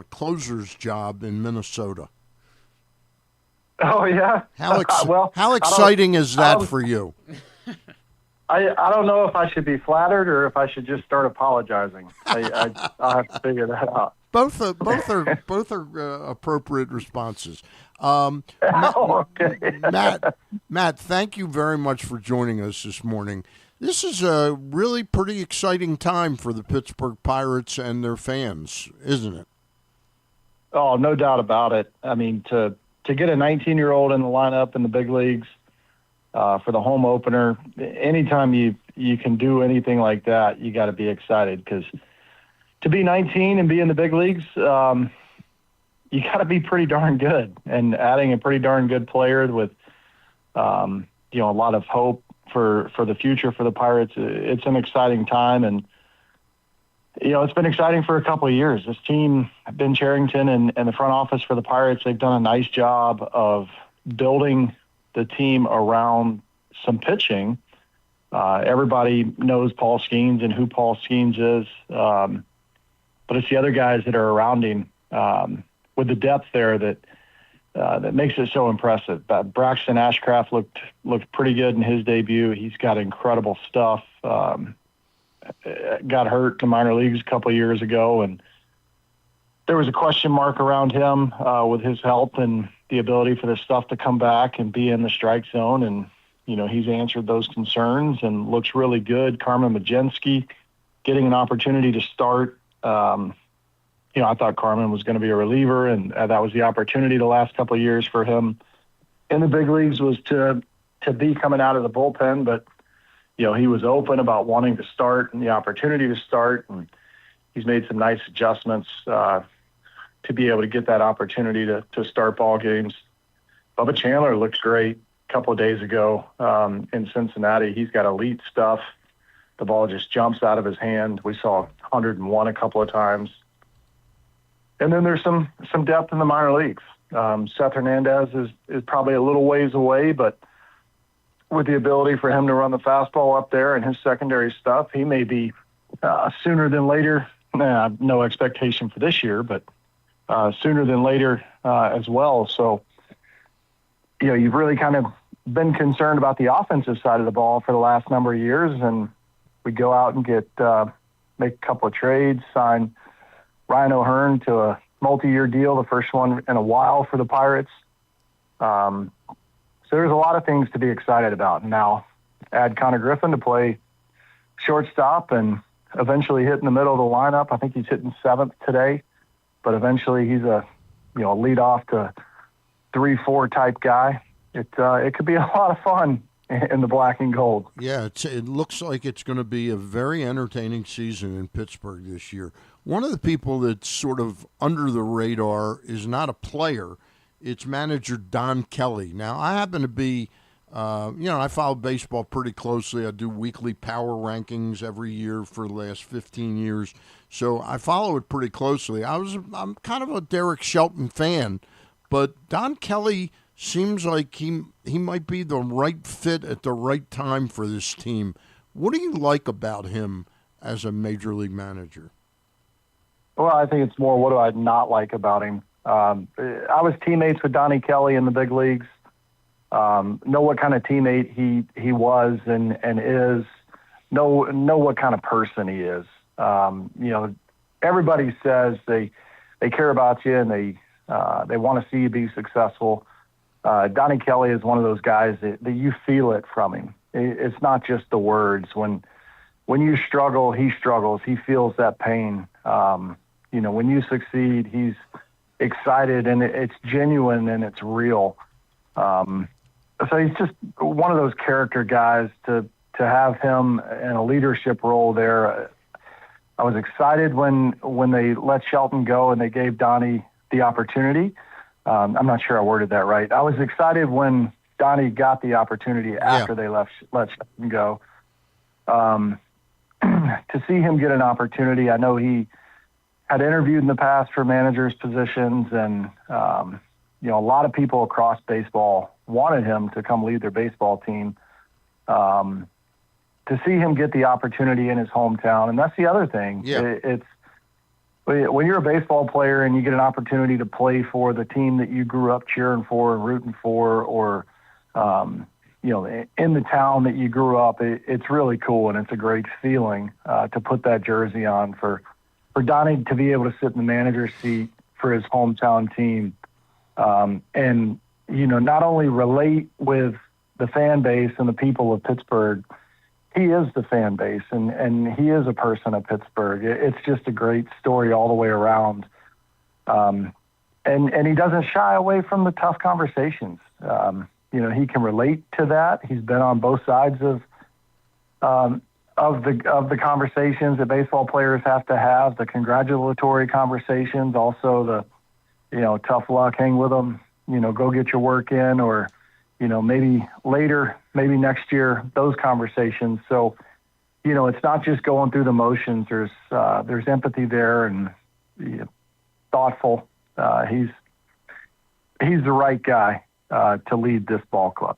closer's job in Minnesota. Oh, yeah? How Well, how exciting is that for you? I don't know if I should be flattered or if I should just start apologizing. I'll have to figure that out. Both are appropriate responses. Okay. Matt, thank you very much for joining us this morning. This is a really pretty exciting time for the Pittsburgh Pirates and their fans, isn't it? Oh, no doubt about it. I mean, to get a 19-year-old in the lineup in the big leagues for the home opener, anytime you can do anything like that, you got to be excited, because to be 19 and be in the big leagues, you got to be pretty darn good. And adding a pretty darn good player with, a lot of hope for the future for the Pirates, it's an exciting time. And, it's been exciting for a couple of years. This team, Ben Cherington and the front office for the Pirates, they've done a nice job of building the team around some pitching. Everybody knows Paul Skeens and who Paul Skeens is. but it's the other guys that are around him with the depth there that makes it so impressive. Braxton Ashcraft looked pretty good in his debut. He's got incredible stuff. Got hurt in the minor leagues a couple of years ago, and there was a question mark around him with his health and the ability for this stuff to come back and be in the strike zone. And, he's answered those concerns and looks really good. Carmen Mlodzinski getting an opportunity to start. I thought Carmen was going to be a reliever, and that was the opportunity the last couple of years for him in the big leagues was to be coming out of the bullpen. But, he was open about wanting to start and the opportunity to start, and he's made some nice adjustments to be able to get that opportunity to start ball games. Bubba Chandler looked great a couple of days ago in Cincinnati. He's got elite stuff. The ball just jumps out of his hand. We saw 101 a couple of times. And then there's some depth in the minor leagues. Seth Hernandez is probably a little ways away, but with the ability for him to run the fastball up there and his secondary stuff, he may be sooner than later. No expectation for this year, but sooner than later as well. So, you've really kind of been concerned about the offensive side of the ball for the last number of years, and we go out and make a couple of trades, sign Ryan O'Hearn to a multi-year deal, the first one in a while for the Pirates. So there's a lot of things to be excited about. Now, add Konnor Griffin to play shortstop and eventually hit in the middle of the lineup. I think he's hitting 7th today, but eventually he's a leadoff to 3-4 type guy. It could be a lot of fun in the black and gold. Yeah, it looks like it's going to be a very entertaining season in Pittsburgh this year. One of the people that's sort of under the radar is not a player. It's manager Don Kelly. Now, I happen to be, I follow baseball pretty closely. I do weekly power rankings every year for the last 15 years. So I follow it pretty closely. I'm kind of a Derek Shelton fan, but Don Kelly seems like he might be the right fit at the right time for this team. What do you like about him as a major league manager? Well, I think it's more what do I not like about him. I was teammates with Donnie Kelly in the big leagues. Know what kind of teammate he was and is. Know what kind of person he is. Everybody says they care about you and they want to see you be successful. Donnie Kelly is one of those guys that you feel it from him. It's not just the words. When you struggle, he struggles. He feels that pain. When you succeed, he's excited and it's genuine and it's real. So he's just one of those character guys to have him in a leadership role there. I was excited when they let Shelton go and they gave Donnie the opportunity. I'm not sure I worded that right. I was excited when Donnie got the opportunity after they let Shelton go. To see him get an opportunity, I know he had interviewed in the past for managers' positions, and a lot of people across baseball wanted him to come lead their baseball team. To see him get the opportunity in his hometown, and that's the other thing. Yeah. It's when you're a baseball player and you get an opportunity to play for the team that you grew up cheering for and rooting for, or in the town that you grew up, it's really cool and it's a great feeling to put that jersey on for Donnie to be able to sit in the manager's seat for his hometown team, and not only relate with the fan base and the people of Pittsburgh. He is the fan base, and he is a person of Pittsburgh. It's just a great story all the way around. And he doesn't shy away from the tough conversations. He can relate to that. He's been on both sides of the conversations that baseball players have to have, the congratulatory conversations, also the, tough luck, hang with them, go get your work in, or, maybe later, maybe next year, those conversations. So, it's not just going through the motions. There's empathy there and thoughtful. He's the right guy to lead this ball club.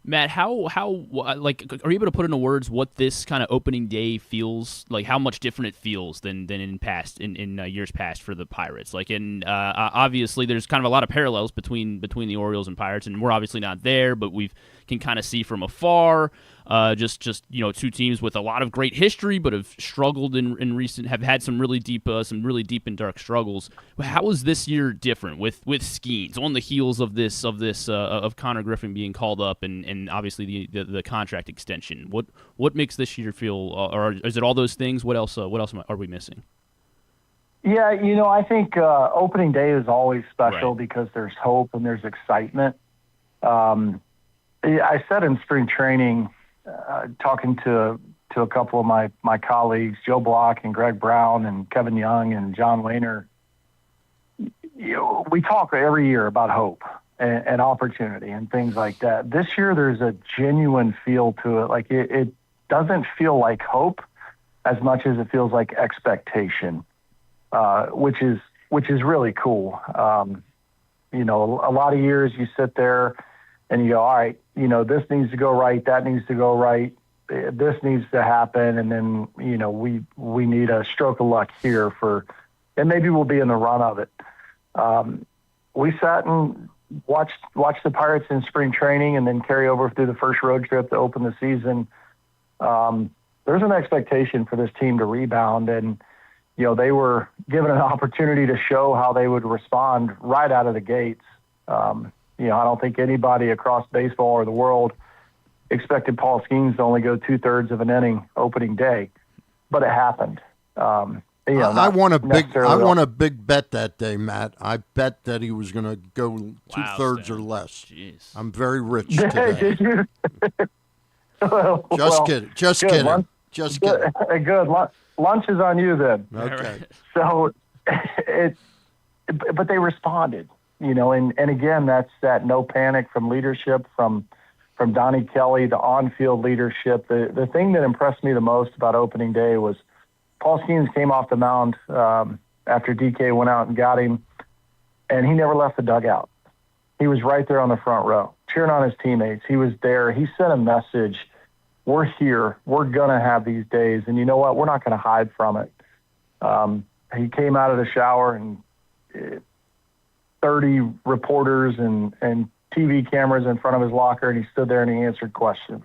Matt, how like are you able to put into words what this kind of opening day feels like? How much different it feels than in years past for the Pirates? Like, obviously there's kind of a lot of parallels between the Orioles and Pirates, and we're obviously not there, but we can kind of see from afar. Just two teams with a lot of great history, but have struggled in recent, have had some really deep and dark struggles. How is this year different with Skeens on the heels of this of Konnor Griffin being called up and obviously the contract extension? What makes this year feel, or is it all those things? What else are we missing? Yeah, I think opening day is always special Right. because there's hope and there's excitement. I said in spring training, talking to a couple of my colleagues, Joe Block and Greg Brown and Kevin Young and John Wayner, we talk every year about hope and opportunity and things like that. This year, there's a genuine feel to it. Like it doesn't feel like hope as much as it feels like expectation, which is really cool. A lot of years you sit there and you go, all right, this needs to go right, that needs to go right, this needs to happen, and then, we need a stroke of luck here and maybe we'll be in the run of it. We sat and watched the Pirates in spring training and then carry over through the first road trip to open the season. There's an expectation for this team to rebound, and, they were given an opportunity to show how they would respond right out of the gates. I don't think anybody across baseball or the world expected Paul Skeens to only go 2/3 of an inning opening day, but it happened. I won a big bet that day, Matt. I bet that he was going to go 2/3 or less. Jeez. I'm very rich today. Did you? Just kidding. Just kidding. Good. Lunch is on you then. Okay. So but they responded, and again, that's that no panic from leadership, from Donnie Kelly, the on-field leadership. The thing that impressed me the most about opening day was Paul Skeens came off the mound after DK went out and got him, and he never left the dugout. He was right there on the front row, cheering on his teammates. He was there. He sent a message. We're here. We're going to have these days. And you know what? We're not going to hide from it. He came out of the shower and 30 reporters and TV cameras in front of his locker, and he stood there and he answered questions.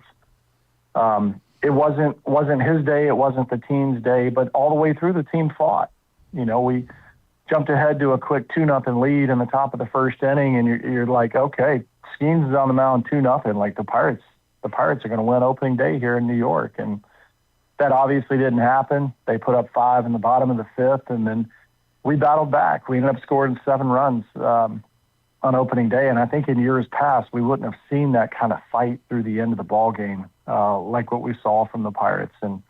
It wasn't his day. It wasn't the team's day, but all the way through the team fought. We jumped ahead to a quick 2-0 lead in the top of the first inning, and you're like, okay, Skeens is on the mound 2-0. Like the Pirates are going to win opening day here in New York. And that obviously didn't happen. They put up 5 in the bottom of the 5th, and then we battled back. We ended up scoring 7 runs on opening day. And I think in years past, we wouldn't have seen that kind of fight through the end of the ball game like what we saw from the Pirates. And,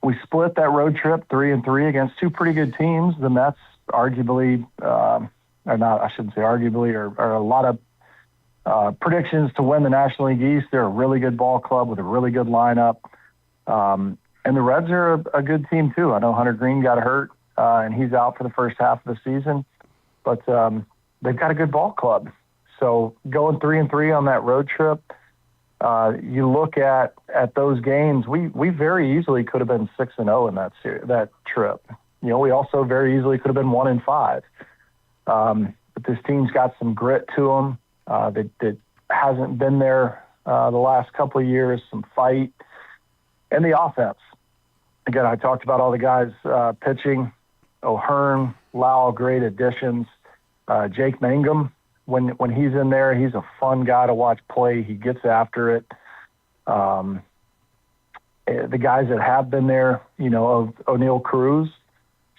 we split that road trip 3-3 against 2 pretty good teams. The Mets arguably, or not, I shouldn't say arguably, or a lot of predictions to win the National League East. They're a really good ball club with a really good lineup. And the Reds are a good team too. I know Hunter Green got hurt, and he's out for the first half of the season, but they've got a good ball club. So going 3-3 on that road trip, you look at those games, we very easily could have been 6-0 in that trip. We also very easily could have been 1-5. But this team's got some grit to them that hasn't been there the last couple of years, some fight, and the offense. Again, I talked about all the guys pitching. O'Hearn, Lau, great additions. Jake Mangum, when he's in there, he's a fun guy to watch play. He gets after it. The guys that have been there, of O'Neal Cruz,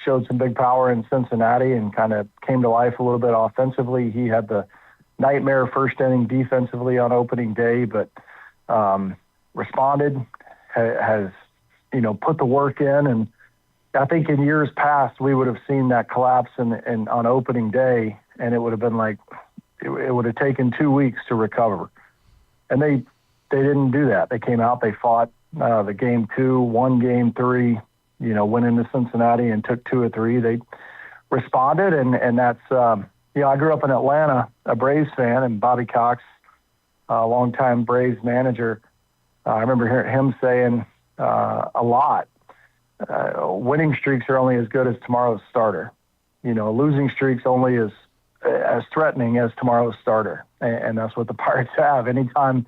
showed some big power in Cincinnati and kind of came to life a little bit offensively. He had the nightmare first inning defensively on opening day, but responded, has put the work in. And I think in years past, we would have seen that collapse on opening day, and it would have been like, it would have taken 2 weeks to recover. And they didn't do that. They came out, they fought the game 2, won game 3, went into Cincinnati and took 2 or 3. They responded, and that's, I grew up in Atlanta, a Braves fan, and Bobby Cox longtime Braves manager. I remember hearing him saying a lot. Winning streaks are only as good as tomorrow's starter. Losing streaks only as threatening as tomorrow's starter. And that's what the Pirates have. Anytime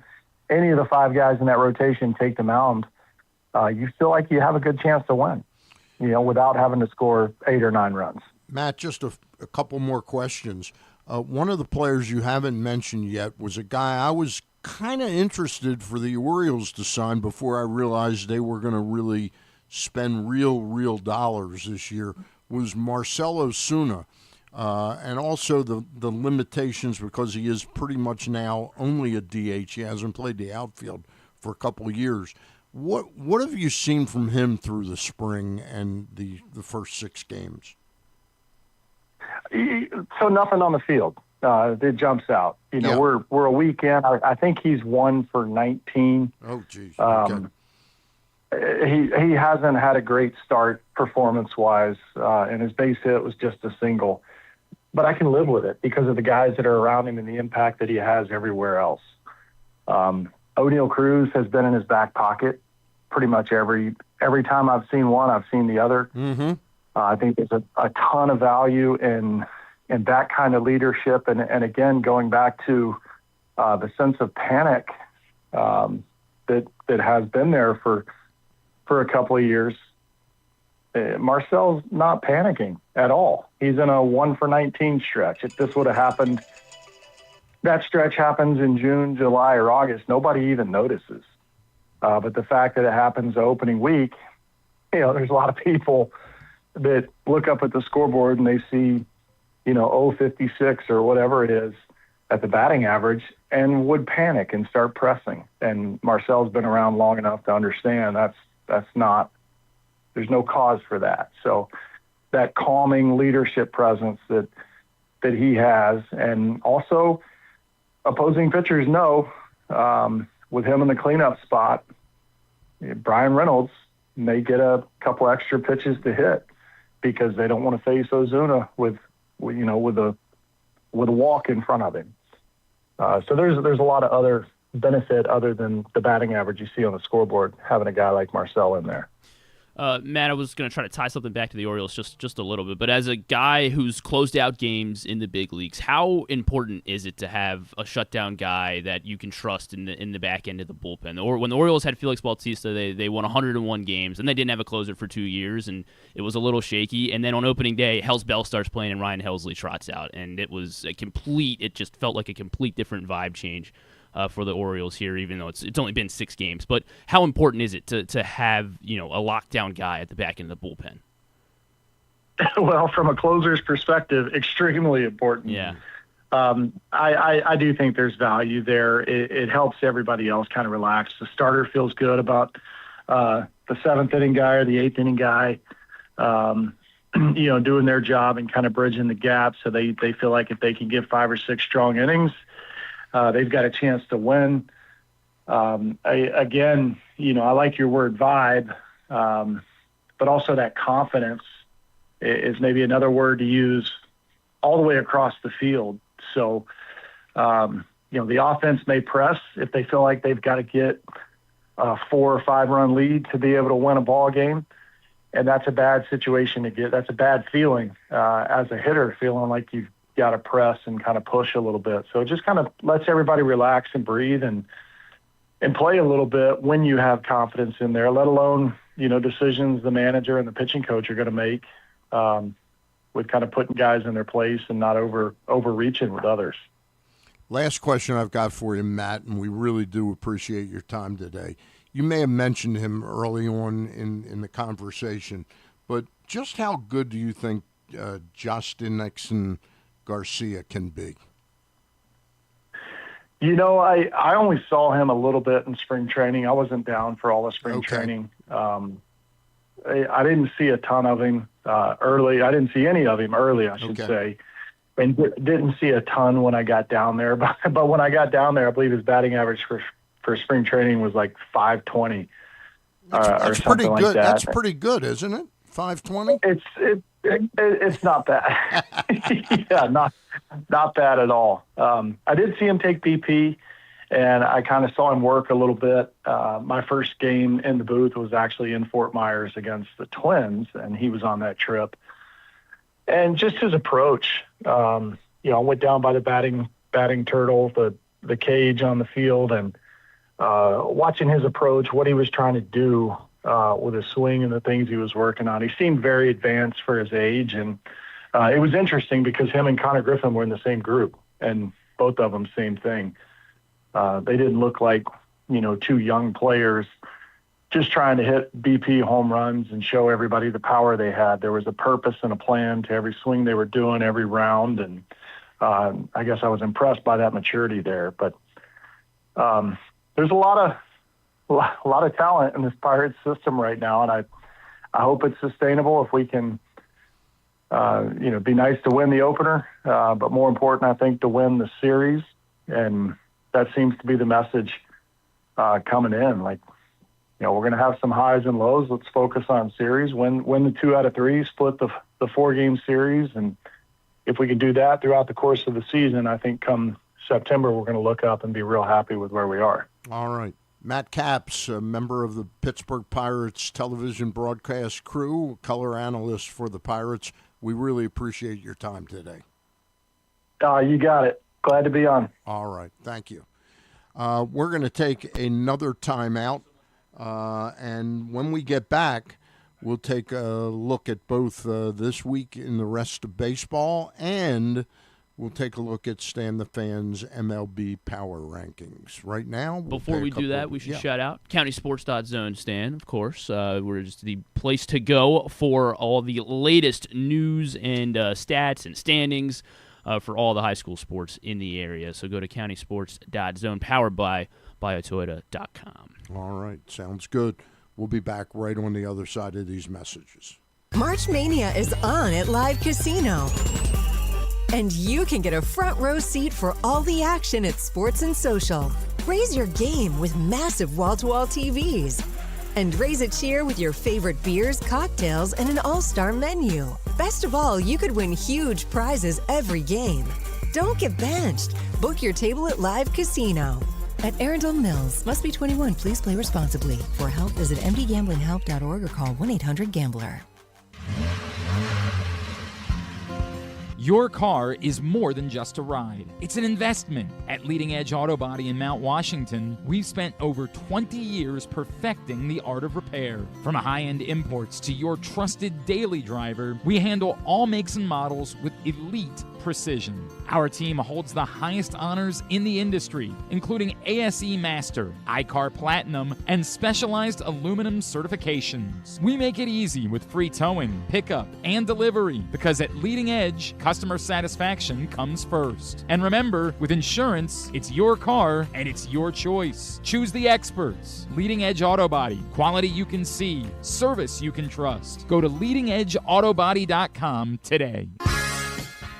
any of the 5 guys in that rotation take the mound, you feel like you have a good chance to win, without having to score 8 or 9 runs. Matt, just a couple more questions. One of the players you haven't mentioned yet was a guy I was kind of interested for the Orioles to sign before I realized they were going to really spend real dollars this year, was Marcell Ozuna. And also the limitations, because he is pretty much now only a DH. He hasn't played the outfield for a couple of years. What have you seen from him through the spring and the first 6 games? So nothing on the field that jumps out. Yeah. We're a week in. I think he's 1 for 19. Oh, geez. Okay. He hasn't had a great start performance-wise, and his base hit was just a single. But I can live with it because of the guys that are around him and the impact that he has everywhere else. O'Neal Cruz has been in his back pocket pretty much every time I've seen one, I've seen the other. Mm-hmm. I think there's a ton of value in that kind of leadership. And again, going back to the sense of panic that has been there for a couple of years. Marcel's not panicking at all. He's in a 1 for 19 stretch. If this would have happened, that stretch happens in June, July, or August, nobody even notices. But the fact that it happens opening week, there's a lot of people that look up at the scoreboard and they see, 056 or whatever it is at the batting average and would panic and start pressing. And Marcel's been around long enough to understand that's not, there's no cause for that. So that calming leadership presence that he has, and also opposing pitchers know with him in the cleanup spot, Brian Reynolds may get a couple extra pitches to hit because they don't want to face Ozuna with a walk in front of him. So there's a lot of other benefit other than the batting average you see on the scoreboard, having a guy like Marcell in there. Matt, I was going to try to tie something back to the Orioles just a little bit, but as a guy who's closed out games in the big leagues, how important is it to have a shutdown guy that you can trust in the back end of the bullpen? Or when the Orioles had Felix Bautista, they won 101 games, and they didn't have a closer for 2 years, and it was a little shaky. And then on opening day, Hell's Bell starts playing, and Ryan Helsley trots out, and it just felt like a complete different vibe change for the Orioles here, even though it's only been 6 games. But how important is it to have a lockdown guy at the back end of the bullpen? Well, from a closer's perspective, extremely important. Yeah. I do think there's value there. It helps everybody else kind of relax. The starter feels good about the 7th inning guy or the 8th inning guy, doing their job and kind of bridging the gap. So they feel like if they can give 5 or 6 strong innings, they've got a chance to win. I like your word vibe, but also that confidence is maybe another word to use all the way across the field. So, the offense may press if they feel like they've got to get a 4 or 5 run lead to be able to win a ball game. And that's a bad situation to get. That's a bad feeling as a hitter, feeling like you've got to press and kind of push a little bit. So it just kind of lets everybody relax and breathe and play a little bit when you have confidence in there, let alone, decisions the manager and the pitching coach are going to make with kind of putting guys in their place and not overreaching with others. Last question I've got for you, Matt, and we really do appreciate your time today. You may have mentioned him early on in the conversation, but just how good do you think Justin Nixon Garcia can be? I only saw him a little bit in spring training. I wasn't down for all the spring training. I didn't see a ton of him early. I didn't see any of him early, I should say. And didn't see a ton when I got down there. But when I got down there, I believe his batting average for spring training was like 520 or something like that. That's pretty good, isn't it? 520? It's not bad. Yeah, not bad at all. I did see him take BP, And I kind of saw him work a little bit. My first game in the booth was actually in Fort Myers against the Twins, and he was on that trip. And just his approach, I went down by the batting turtle, the cage on the field, and watching his approach, what he was trying to do with his swing and the things he was working on. He seemed very advanced for his age, and it was interesting because him and Konnor Griffin were in the same group, and both of them, same thing. They didn't look like, two young players just trying to hit BP home runs and show everybody the power they had. There was a purpose and a plan to every swing they were doing, every round, and I guess I was impressed by that maturity there. But there's a lot of talent in this Pirates system right now, and I hope it's sustainable if we can, be nice to win the opener, but more important, I think, to win the series. And that seems to be the message coming in. Like, we're going to have some highs and lows. Let's focus on series, win the 2 out of 3, split the 4-game series. And if we can do that throughout the course of the season, I think come September, we're going to look up and be real happy with where we are. All right. Matt Capps, a member of the Pittsburgh Pirates television broadcast crew, color analyst for the Pirates. We really appreciate your time today. You got it. Glad to be on. All right. Thank you. We're going to take another timeout, and when we get back, we'll take a look at both this week in the rest of baseball, and we'll take a look at Stan the Fan's MLB Power Rankings. Right now, before we do that, we should shout out countysports.zone, Stan, of course. We're just the place to go for all the latest news and stats and standings for all the high school sports in the area. So go to countysports.zone, powered by biotoyota.com. All right. Sounds good. We'll be back right on the other side of these messages. March Mania is on at Live Casino. And you can get a front row seat for all the action at Sports and Social. Raise your game with massive wall-to-wall TVs. And raise a cheer with your favorite beers, cocktails, and an all-star menu. Best of all, you could win huge prizes every game. Don't get benched. Book your table at Live Casino. At Arundel Mills, must be 21. Please play responsibly. For help, visit mdgamblinghelp.org or call 1-800-GAMBLER. Your car is more than just a ride. It's an investment. At Leading Edge Auto Body in Mount Washington, we've spent over 20 years perfecting the art of repair. From high-end imports to your trusted daily driver, we handle all makes and models with elite precision. Our team holds the highest honors in the industry, including ASE Master, iCar Platinum, and specialized aluminum certifications. We make it easy with free towing, pickup, and delivery, because at Leading Edge, customer satisfaction comes first. And remember, with insurance, it's your car and it's your choice. Choose the experts. Leading Edge Auto Body. Quality you can see. Service you can trust. Go to leadingedgeautobody.com today.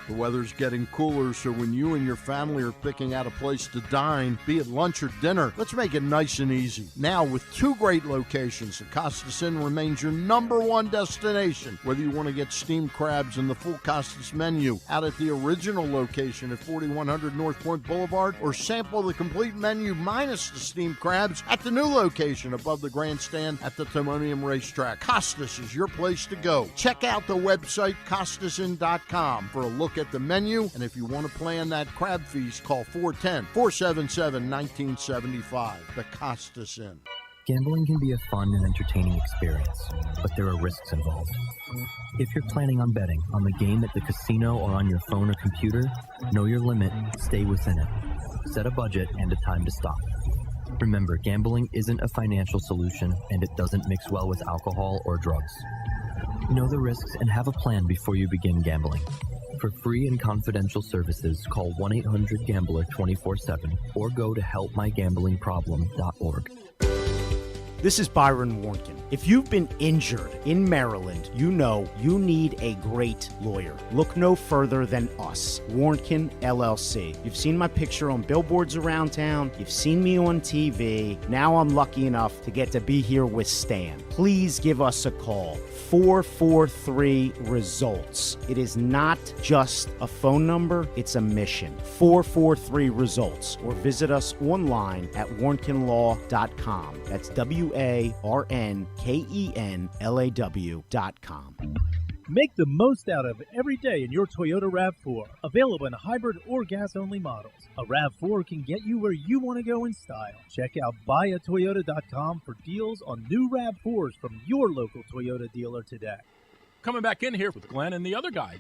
The weather's getting cooler, so when you and your family are picking out a place to dine, be it lunch or dinner, let's make it nice and easy. Now, with 2 great locations, the Costas Inn remains your #1 destination. Whether you want to get steamed crabs and the full Costas menu out at the original location at 4100 North Point Boulevard, or sample the complete menu minus the steamed crabs at the new location above the grandstand at the Timonium Racetrack, Costas is your place to go. Check out the website, CostasInn.com, for a look at the menu, and if you want to plan that crab feast, call 410-477-1975. The Costas Inn. Gambling can be a fun and entertaining experience, but there are risks involved. If you're planning on betting on the game at the casino or on your phone or computer, know your limit, stay within it. Set a budget and a time to stop. Remember, gambling isn't a financial solution, and it doesn't mix well with alcohol or drugs. Know the risks and have a plan before you begin gambling. For free and confidential services, call 1-800-GAMBLER 24/7 or go to helpmygamblingproblem.org. This is Byron Warnken. If you've been injured in Maryland, you know you need a great lawyer. Look no further than us, Warnken LLC. You've seen my picture on billboards around town. You've seen me on TV. Now I'm lucky enough to get to be here with Stan. Please give us a call. 443-RESULTS. It is not just a phone number, it's a mission. 443-RESULTS. Or visit us online at warnkenlaw.com. That's WARNKENLAW.com. Make the most out of every day in your Toyota RAV4. Available in hybrid or gas-only models. A RAV4 can get you where you want to go in style. Check out buyatoyota.com for deals on new RAV4s from your local Toyota dealer today. Coming back in here with Glenn and the other guy,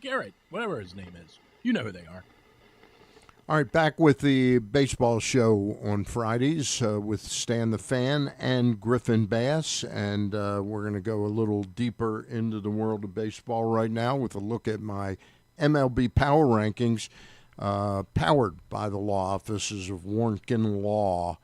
Garrett, whatever his name is. You know who they are. All right, back with the baseball show on Fridays with Stan the Fan and Griffin Bass, and we're going to go a little deeper into the world of baseball right now with a look at my MLB Power Rankings, powered by the law offices of Warnken Law.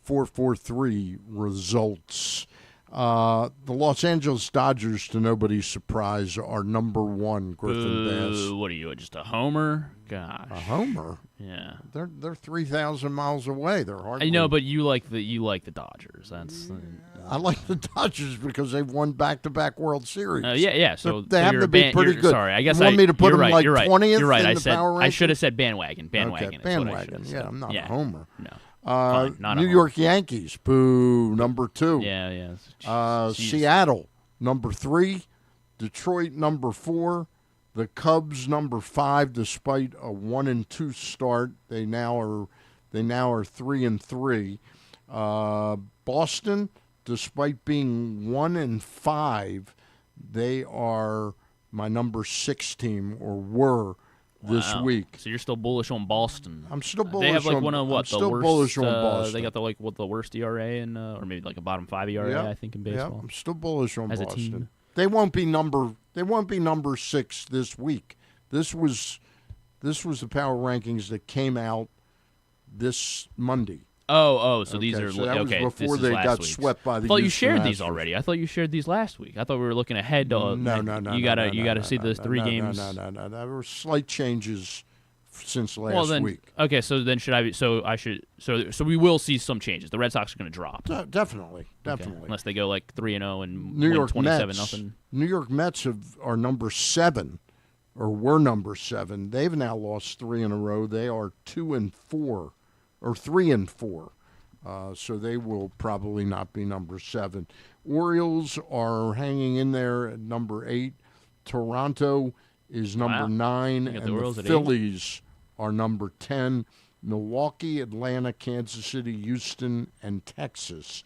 443-RESULTS. The Los Angeles Dodgers, to nobody's surprise, are number one. Griffin Bass. What are you, just a homer? Gosh, a homer? Yeah, they're 3,000 miles away. They're hardly. I know, but you like the Dodgers. That's. I like the Dodgers because they've won back-to-back World Series. Yeah. So they have to be pretty good. Sorry, I guess you want me to put them right, like you're right, 20th You're right. in I the said power ranking? I should have said bandwagon. Bandwagon. Okay, bandwagon. Yeah, I'm not a homer. No. Fine, not New York Yankees, boo, number 2. Yeah. Seattle, number 3. Detroit, number 4. The Cubs, number 5. Despite a 1-2 start, they now are 3-3. Boston, despite being 1-5, they are my number 6 team, or were. This week. So you're still bullish on Boston. I'm still bullish. They have like one of what? I'm still worst, bullish on Boston. They got the worst ERA in, or maybe like a bottom 5 ERA, I think, in baseball. Yeah, I'm still bullish on As Boston. A team. They won't be number 6 this week. This was the power rankings that came out this Monday. So these are so that okay. was before this they is got week's. swept by the. I thought you Houston shared these Astros. already. I thought you shared these last week. I thought we were looking ahead to. No. You gotta see the 3 games. No. There were slight changes since last week. Okay, so then should I be? So I should. So we will see some changes. The Red Sox are going to drop. Definitely. Okay. Unless they go like 3-0 and New win York 27-0. New York Mets are number 7, or were number 7. They've now lost 3 in a row. They are 2-4, or 3-4. So they will probably not be number 7. Orioles are hanging in there at number 8. Toronto is number 9, and the Phillies are number 10. Milwaukee, Atlanta, Kansas City, Houston, and Texas,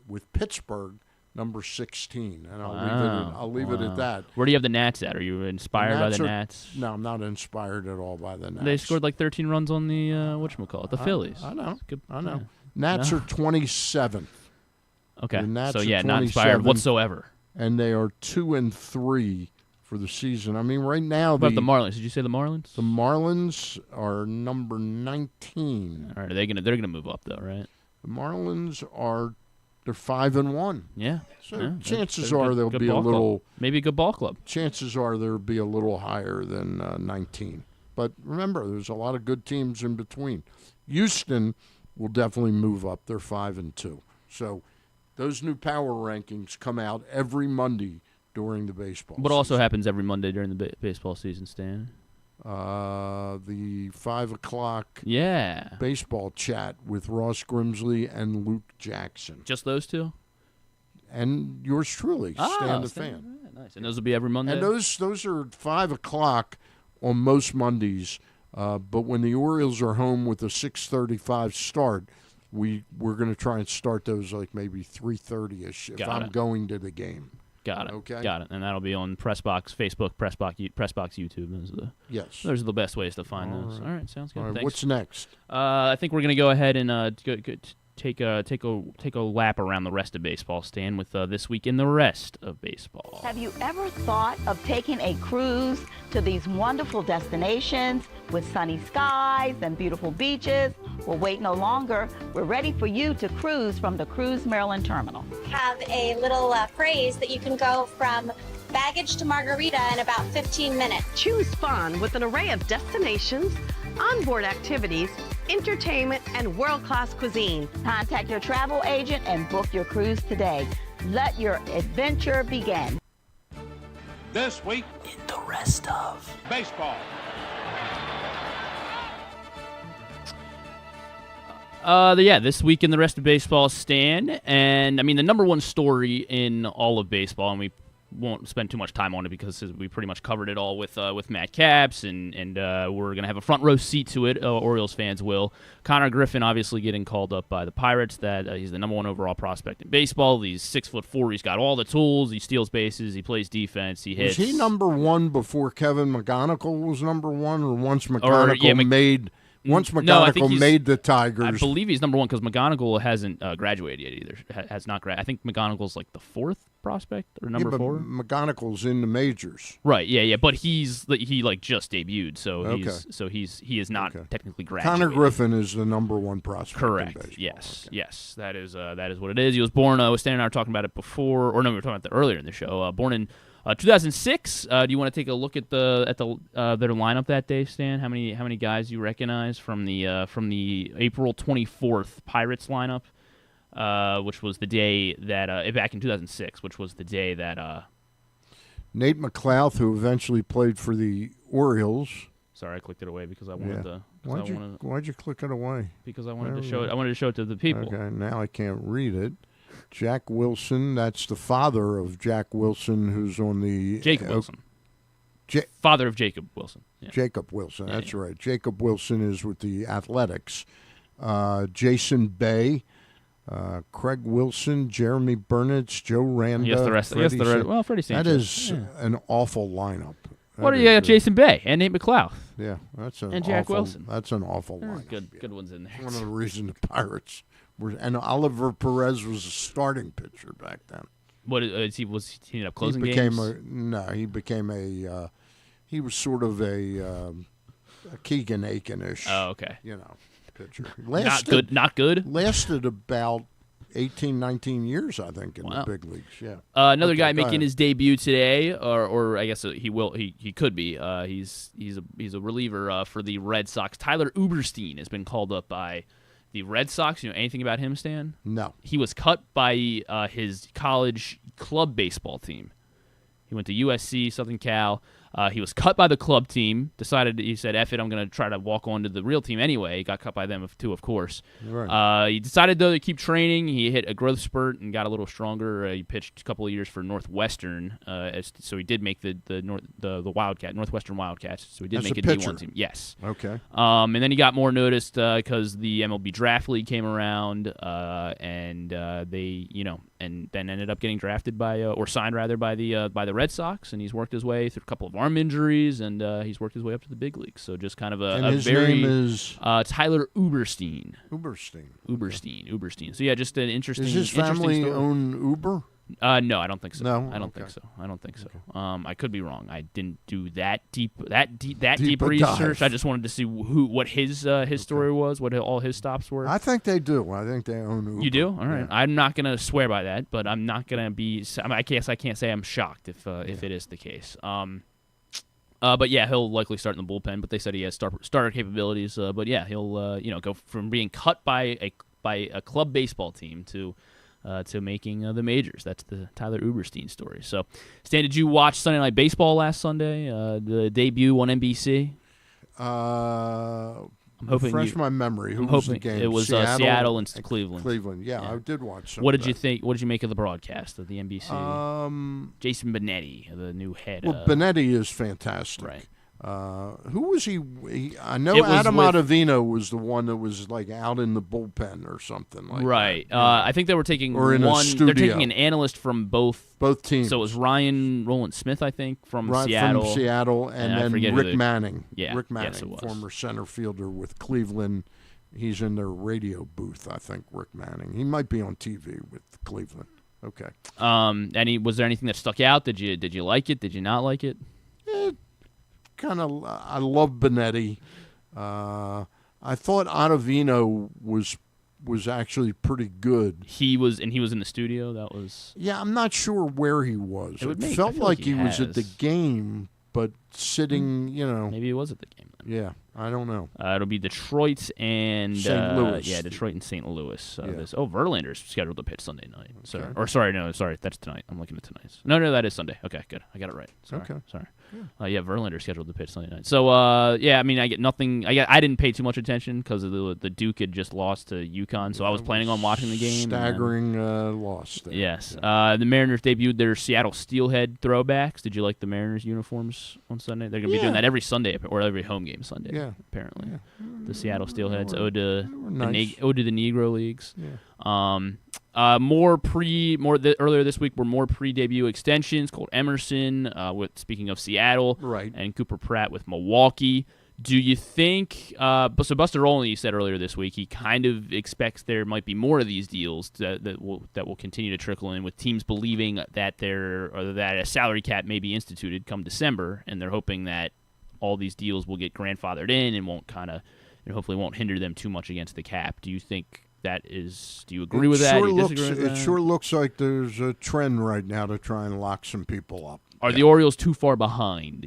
with Pittsburgh number 16. And I'll leave it at that. Where do you have the Nats at? Are you inspired by the Nats? No, I'm not inspired at all by the Nats. They scored like 13 runs on the whatchamacallit, the Phillies. I know. I know. Yeah. Nats are 27th. Okay. Nats so are not inspired whatsoever. And they are 2-3 for the season. I mean, right now What about the Marlins? Did you say the Marlins? The Marlins are number 19. All right, they're gonna move up though, right? The Marlins they're 5-1. Yeah. So chances are they'll be a little maybe a good ball club. Chances are they'll be a little higher than 19. But remember, there's a lot of good teams in between. Houston will definitely move up. They're 5-2. So those new power rankings come out every Monday during the baseball What season. also happens every Monday during the baseball season, Stan? The 5 o'clock baseball chat with Ross Grimsley and Luke Jackson. Just those two? And yours truly, Stan the Fan. Yeah, nice. And those will be every Monday? And those are 5 o'clock on most Mondays. But when the Orioles are home with a 6:35 start, we're going to try and start those like maybe 3:30ish if I'm going to the game. Got it. Okay. Got it. And that'll be on Pressbox Facebook, Pressbox YouTube. Those are the best ways to find those. All right. Sounds good. All right, Thanks. what's next? I think we're going to go ahead and take a lap around the rest of baseball, Stan, with This Week in the Rest of Baseball. Have you ever thought of taking a cruise to these wonderful destinations with sunny skies and beautiful beaches? Well, wait no longer. We're ready for you to cruise from the Cruise Maryland Terminal. Have a little phrase that you can go from baggage to margarita in about 15 minutes. Choose fun with an array of destinations, onboard activities, entertainment, and world-class cuisine. Contact your travel agent and book your cruise today. Let your adventure begin. This week In the rest of baseball. This week in the rest of baseball, Stan, and I mean the number one story in all of baseball, and we won't spend too much time on it because we pretty much covered it all with Matt Capps, and we're gonna have a front row seat to it. Orioles fans will. Konnor Griffin obviously getting called up by the Pirates. That he's the number one overall prospect in baseball. He's 6'4". He's got all the tools. He steals bases. He plays defense. He hits. Was he number one before Kevin McGonigal was number one, or once McGonigal made? Once McGonigal made the Tigers. I believe he's number one because McGonigal hasn't graduated yet either. Has not graduated. I think McGonigal's like the fourth prospect or number 4. McGonigal's in the majors. Right, yeah. But he like just debuted, so he is not technically graduated. Konnor Griffin is the number one prospect. Correct. In baseball. Yes. That is what it is. He was born. Stan and I were talking about it before, or no, we were talking about it earlier in the show. Born in 2006. Do you want to take a look at their lineup that day, Stan? How many guys you recognize from the April 24th Pirates lineup, which was the day that back in 2006, which was the day that Nate McLouth, who eventually played for the Orioles. Sorry, I clicked it away because I wanted to. Why'd you click it away? Because I wanted to show it. I wanted to show it to the people. Okay, now I can't read it. Jack Wilson, that's the father of Jack Wilson, who's on the... Jacob Wilson. Father of Jacob Wilson. Yeah. Jacob Wilson, that's right. Jacob Wilson is with the Athletics. Jason Bay, Craig Wilson, Jeremy Burnitz, Joe Randa. Yes, the rest. Well, Freddie Sanchez. That is an awful lineup. What do you got? Jason Bay and Nate McLouth. Yeah, that's an and Jack Wilson. That's an awful lineup. Good ones in there. One of the reasons the Pirates were, and Oliver Perez was a starting pitcher back then. What is he? Was he ended up closing games? He became a. He was sort of a Keegan Aiken-ish. Oh, okay. Pitcher. Not good. Lasted about 18, 19 years, I think, in the big leagues. Yeah. Another guy making his debut today, or I guess he will. He could be. He's a reliever for the Red Sox. Tyler Uberstein has been called up by the Red Sox. You know anything about him, Stan? No. He was cut by his college club baseball team. He went to USC, Southern Cal. He was cut by the club team. He said, F it, I'm going to try to walk on to the real team anyway. He got cut by them too, of course. Right. He decided, though, to keep training. He hit a growth spurt and got a little stronger. He pitched a couple of years for Northwestern, so he did make the Northwestern Wildcats. So he did make a D1 team. Yes. Okay. And then he got more noticed because the MLB Draft League came around, and they, and then ended up getting drafted or signed rather by the Red Sox, and he's worked his way through a couple of arm injuries, and he's worked his way up to the big leagues. So just kind of his name is Tyler Uberstein. Uberstein. So yeah, just an interesting. Is his family own Uber? No, I don't think so. No, I don't think so. Okay. I could be wrong. I didn't do that deep research. Dive. I just wanted to see what his story was, what all his stops were. I think they do. I think they own Uber. You do? All right. Yeah. I'm not gonna swear by that, but I'm not gonna be. I guess I can't say I'm shocked if it is the case. But yeah, he'll likely start in the bullpen. But they said he has starter capabilities. But yeah, he'll go from being cut by a club baseball team to making the majors. That's the Tyler Uberstein story. So, Stan, did you watch Sunday Night Baseball last Sunday? The debut on NBC. I'm hoping refresh my memory. Who was the game? It was Seattle and Cleveland. Cleveland, yeah, I did watch. What did you think? What did you make of the broadcast of the NBC? Jason Benetti, the new head. Well, Benetti is fantastic. Right. Who was he? I know Adam Ottavino was the one that was like out in the bullpen or something like right. that. I think they were taking They're taking an analyst from both teams. So it was Ryan Roland Smith, I think, from Seattle, and then Rick Manning. Yeah, Rick Manning, yes, it was. former center fielder with Cleveland, He's in their radio booth, I think, Rick Manning. He might be on TV with Cleveland. Okay. Was there anything that stuck out? Did you like it? Did you not like it? Kind of. I love Benetti. I thought Ottavino was actually pretty good. He was in the studio. That was. Yeah, I'm not sure where he was. It felt like he was at the game, but sitting, Maybe he was at the game. Yeah, I don't know. It'll be Detroit and St. Louis. Detroit and St. Louis. Yeah. Verlander's scheduled to pitch Sunday night. Okay. Sorry, that's tonight. I'm looking at tonight's. No, that is Sunday. Okay, good. I got it right. Sorry. Okay. Sorry. Verlander's scheduled to pitch Sunday night. So, I get nothing. I didn't pay too much attention because the Duke had just lost to UConn, so I was planning on watching the game. Staggering loss there. Yes. The Mariners debuted their Seattle Steelhead throwbacks. Did you like the Mariners uniforms on Sunday? They're going to be doing that every Sunday or every home game Sunday. Yeah. Apparently, the Seattle Steelheads ode to nice. ode to the Negro Leagues. Yeah. Earlier this week were more pre-debut extensions. Colt Emerson, speaking of Seattle, right, and Cooper Pratt with Milwaukee. Do you think? So Buster Olney said earlier this week he kind of expects there might be more of these deals that will continue to trickle in, with teams believing that that a salary cap may be instituted come December, and they're hoping that all these deals will get grandfathered in and hopefully won't hinder them too much against the cap. Do you think that is? Do you agree with that? It sure looks like there's a trend right now to try and lock some people up. Are the Orioles too far behind?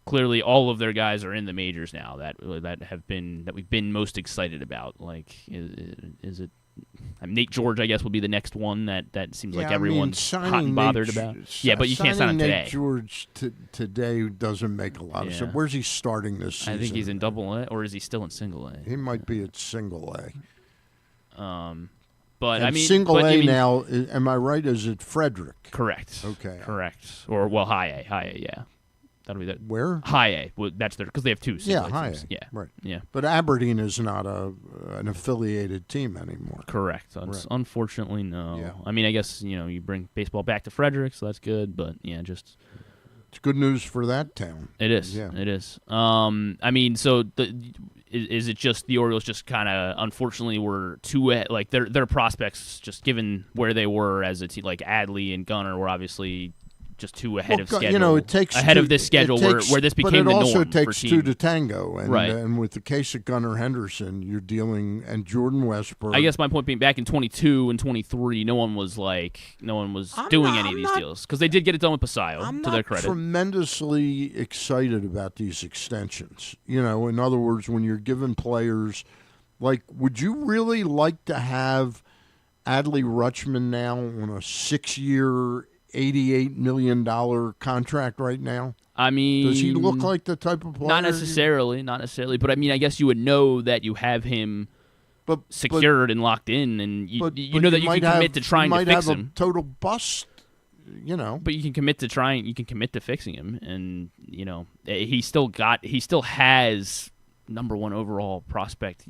Clearly all of their guys are in the majors now that we've been most excited about. Like, is it? Nate George, I guess, will be the next one that seems like everyone's hot and bothered about. Yeah, but you can't sign him today. Nate George today doesn't make a lot of sense. Where's he starting this season? I think he's in Double A, or is he still in Single A? He might be at Single A. But Single A now. Am I right? Is it Frederick? Correct. Okay. Correct. Or High A. Yeah. That'll be that. Where? High A. Well, that's because they have two. High A. Yeah. Right. Yeah. But Aberdeen is not an affiliated team anymore. Correct. Right. Unfortunately, no. Yeah. I guess you bring baseball back to Frederick, so that's good. But just. It's good news for that town. It is. Yeah. It is. Is it just the Orioles just kind of unfortunately were too their prospects, just given where they were as a team, like Adley and Gunnar were obviously just too ahead of schedule. It takes ahead of this schedule where this became the norm. But it also takes for two to tango, and right. And with the case of Gunnar Henderson, you're dealing, and Jordan Westburg. I guess my point being, back in 22 and 23, no one was doing any of these deals because they did get it done with Pasayo, to their credit. I'm tremendously excited about these extensions. In other words, when you're giving players, would you really like to have Adley Rutschman now on a 6-year? $88 million contract right now? Does he look like the type of player? Not necessarily. But I guess you would know that you have him secured and locked in, and you know that you can commit to trying to fix him. You might have a total bust, But you can commit to trying. You can commit to fixing him, and he still has number one overall prospect,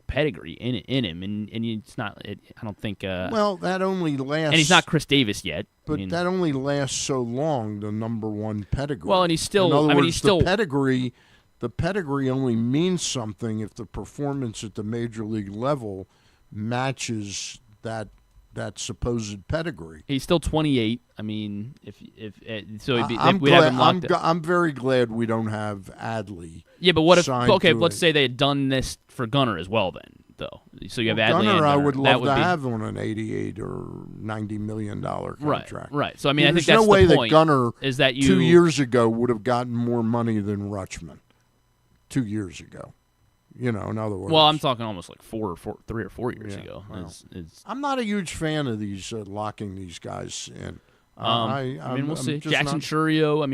pedigree in him, and it's not. I don't think. Well, that only lasts. And he's not Chris Davis yet. But that only lasts so long. The number one pedigree. Well, and he's still. In other words, he's still. The pedigree only means something if the performance at the major league level matches that supposed pedigree. He's still 28. I'm very glad we don't have Adley. Yeah, but what if? Okay, let's say they had done this for Gunnar as well, then. Though, so you have Adley Gunnar. And Gunnar. I would love to have on an $88 or $90 million contract. Right. So I think that's no way the point. That Gunnar is that 2 years ago would have gotten more money than Rutschman. 2 years ago. In other words. Well, I'm talking almost like 3 or 4 years ago. Well, I'm not a huge fan of these locking these guys in. We'll see. Jackson Churio.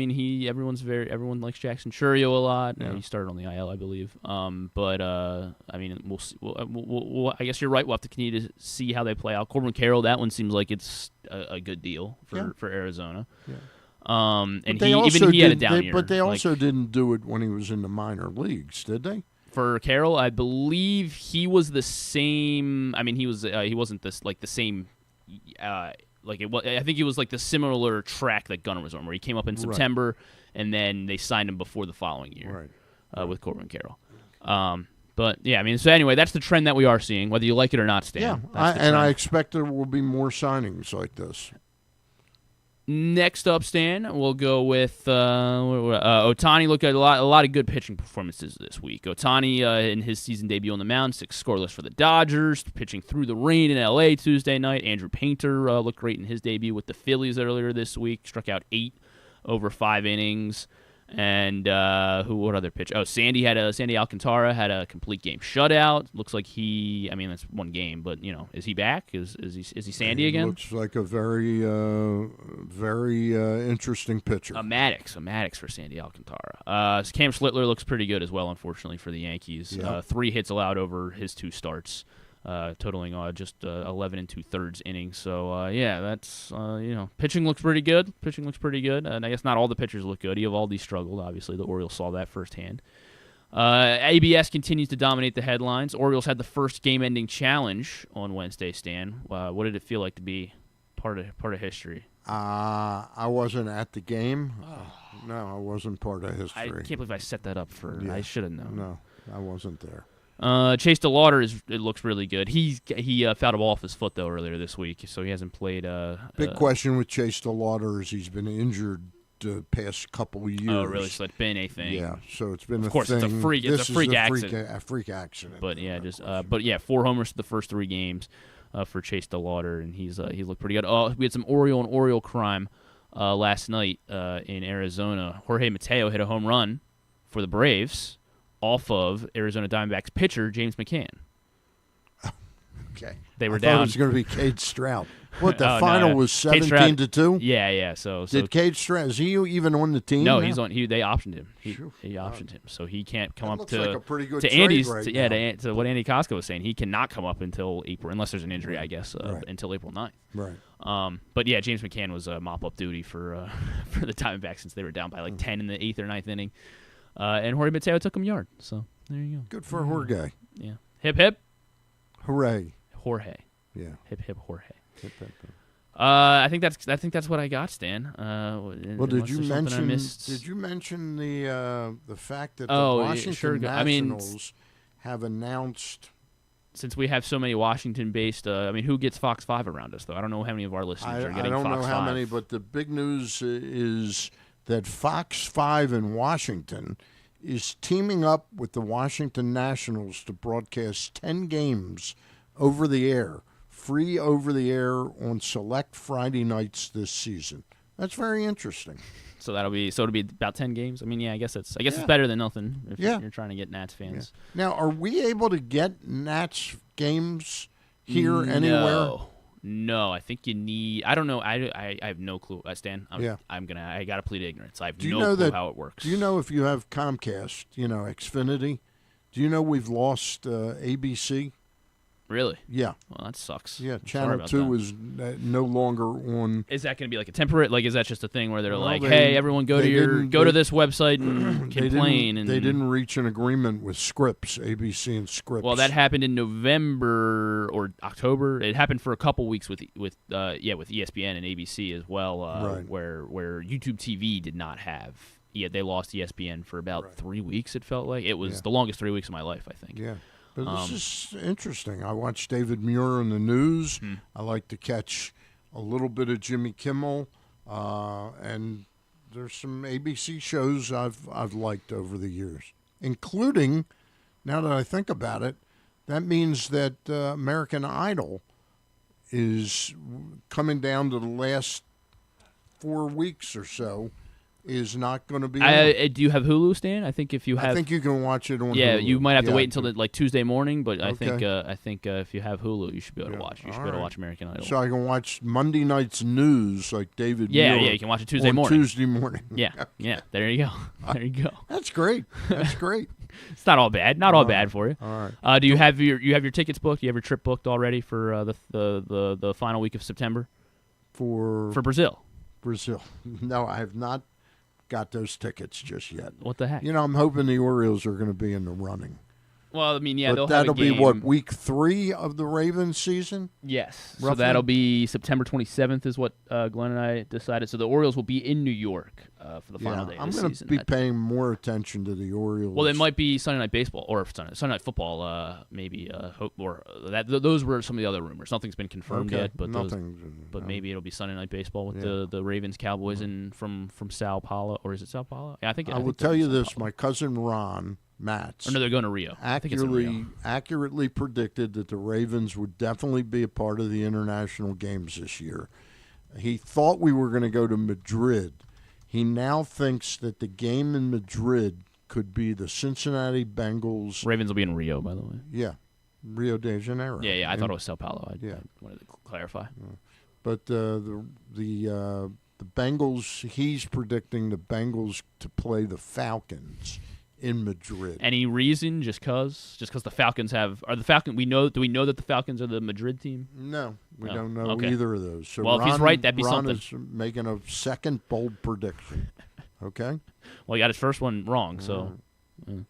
Everyone likes Jackson Churio a lot. Yeah. He started on the IL, I believe. We'll see. I guess you're right. We'll have to continue to see how they play out. Corbin Carroll. That one seems like it's a good deal for Arizona. Yeah. And he had a down year. But they also didn't do it when he was in the minor leagues, did they? For Carroll, I believe he was the same. He wasn't the same. I think he was like the similar track that Gunnar was on, where he came up in September, and then they signed him before the following year, with Corbin Carroll. But, yeah, I mean, so anyway, that's the trend that we are seeing, whether you like it or not, Stan. Yeah, That's the I trend. expect there will be more signings like this. Next up, Stan, we'll go with Ohtani. Look at a lot of good pitching performances this week. Ohtani in his season debut on the mound, 6 scoreless for the Dodgers, pitching through the rain in L.A. Tuesday night. Andrew Painter looked great in his debut with the Phillies earlier this week, struck out 8 over 5 innings. And what other pitch? Oh, Sandy Alcantara had a complete game shutout. Looks like that's one game, but is he back? Is he Sandy again? Looks like a very interesting pitcher. A Maddox for Sandy Alcantara. Cam Schlittler looks pretty good as well, unfortunately, for the Yankees. Yep. 3 hits allowed over his 2 starts, totaling just 11 2/3 innings. So, that's, pitching looks pretty good. And I guess not all the pitchers look good. Eovaldi struggled, obviously. The Orioles saw that firsthand. ABS continues to dominate the headlines. Orioles had the first game-ending challenge on Wednesday, Stan. What did it feel like to be part of history? I wasn't at the game. No, I wasn't part of history. I can't believe I set that up for. I should have known. No, I wasn't there. Chase DeLauder it looks really good. He fouled a ball off his foot though earlier this week, so he hasn't played. Big question with Chase DeLauder is he's been injured the past couple of years. Oh, really? So it's been a thing. Yeah, so it's been of course, it's a freak. It's a freak accident. A freak accident. But yeah, 4 homers for the first 3 games for Chase DeLauder, and he looked pretty good. We had some Oriole crime last night in Arizona. Jorge Mateo hit a home run for the Braves off of Arizona Diamondbacks pitcher James McCann. Okay. They were I down. thought it was going to be Cade Stroud. What, the Oh, final no. was Cade Stroud- 17-2? Yeah. So Did Cade Stroud, is he even on the team? No, now? he's on. They optioned him. He optioned him, so he can't come That up looks to like a pretty good to trade Andy's. right To what Andy Kostka was saying, he cannot come up until April, unless there's an injury, I guess, until April 9th. Right. But yeah, James McCann was mop up duty for the Diamondbacks since they were down by like 10 in the 8th or 9th inning, and Jorge Mateo took him yard. So there you go. Good for Jorge. Yeah. Hip hip. Hooray. Jorge. Yeah. Hip hip Jorge. Hip, hip, hip. I think that's what I got, Stan. Well, did you mention the fact that the Washington Nationals have announced? Since we have so many Washington-based, who gets Fox 5 around us, though? I don't know how many of our listeners are getting Fox 5. I don't know how many, but the big news is that Fox 5 in Washington is teaming up with the Washington Nationals to broadcast 10 games over the air. Free over the air on select Friday nights this season. That's very interesting. So it'll be about 10 games. I guess it's better than nothing if you're trying to get Nats fans. Yeah. Now, are we able to get Nats games here anywhere? No, I think you need. I don't know. I have no clue. Stan, I gotta plead ignorance. I have no clue how it works. Do you know if you have Comcast, Xfinity? Do you know we've lost ABC? Really? Yeah. Well, that sucks. Yeah, Channel 2 is no longer on. Is that going to be like a temporary? Like, is that just a thing where they're hey, everyone go to this website and complain? They didn't reach an agreement with Scripps, ABC and Scripps. Well, that happened in November or October. It happened for a couple weeks with ESPN and ABC as well, where YouTube TV did not have. Yeah, they lost ESPN for about 3 weeks. It felt like it was the longest 3 weeks of my life, I think. Yeah. But this is interesting. I watch David Muir on the news. I like to catch a little bit of Jimmy Kimmel, and there's some ABC shows I've liked over the years, including, now that I think about it, that means that American Idol is coming down to the last 4 weeks or so. Is not going to be. Do you have Hulu, Stan? I think if you have, I think you can watch it on. Yeah, Hulu. You might have to wait until Tuesday morning, but I think if you have Hulu, you should be able to watch. You should be able to watch American Idol. So I can watch Monday night's news like David. Yeah, Muir you can watch it Tuesday morning. Tuesday morning. Yeah. There you go. There you go. That's great. That's great. It's not all bad. Not all bad for you. All right. Do you have your tickets booked? Do you have your trip booked already for the final week of September? For Brazil. Brazil. No, I have not got those tickets just yet. What the heck? I'm hoping the Orioles are going to be in the running. Well, I mean, yeah, but they'll that'll have a game. be what, week 3 of the Ravens season? Yes. Roughly? So that'll be September 27th is what Glenn and I decided. So the Orioles will be in New York for the final day of I'm the going season. to be paying more attention to the Orioles. Well, it might be Sunday Night Baseball or Sunday Night Football, maybe. Those were some of the other rumors. Nothing's been confirmed yet, but maybe it'll be Sunday Night Baseball with the Ravens, Cowboys, and from Sao Paulo, or is it Sao Paulo? Yeah, I will tell you this: my cousin Ron Matz. Or no, they're going to Rio. Accurately predicted that the Ravens would definitely be a part of the international games this year. He thought we were going to go to Madrid. He now thinks that the game in Madrid could be the Cincinnati Bengals. Ravens will be in Rio, by the way. Yeah, Rio de Janeiro. Yeah. I thought it was Sao Paulo. I wanted to clarify. But the Bengals, he's predicting the Bengals to play the Falcons in Madrid. Any reason? Just cause the Falcons do we know that the Falcons are the Madrid team? No, we don't know either of those. So well, if he's right, that'd be Ron something. Is making a second bold prediction. Okay. Well, he got his first one wrong, so. Anyway.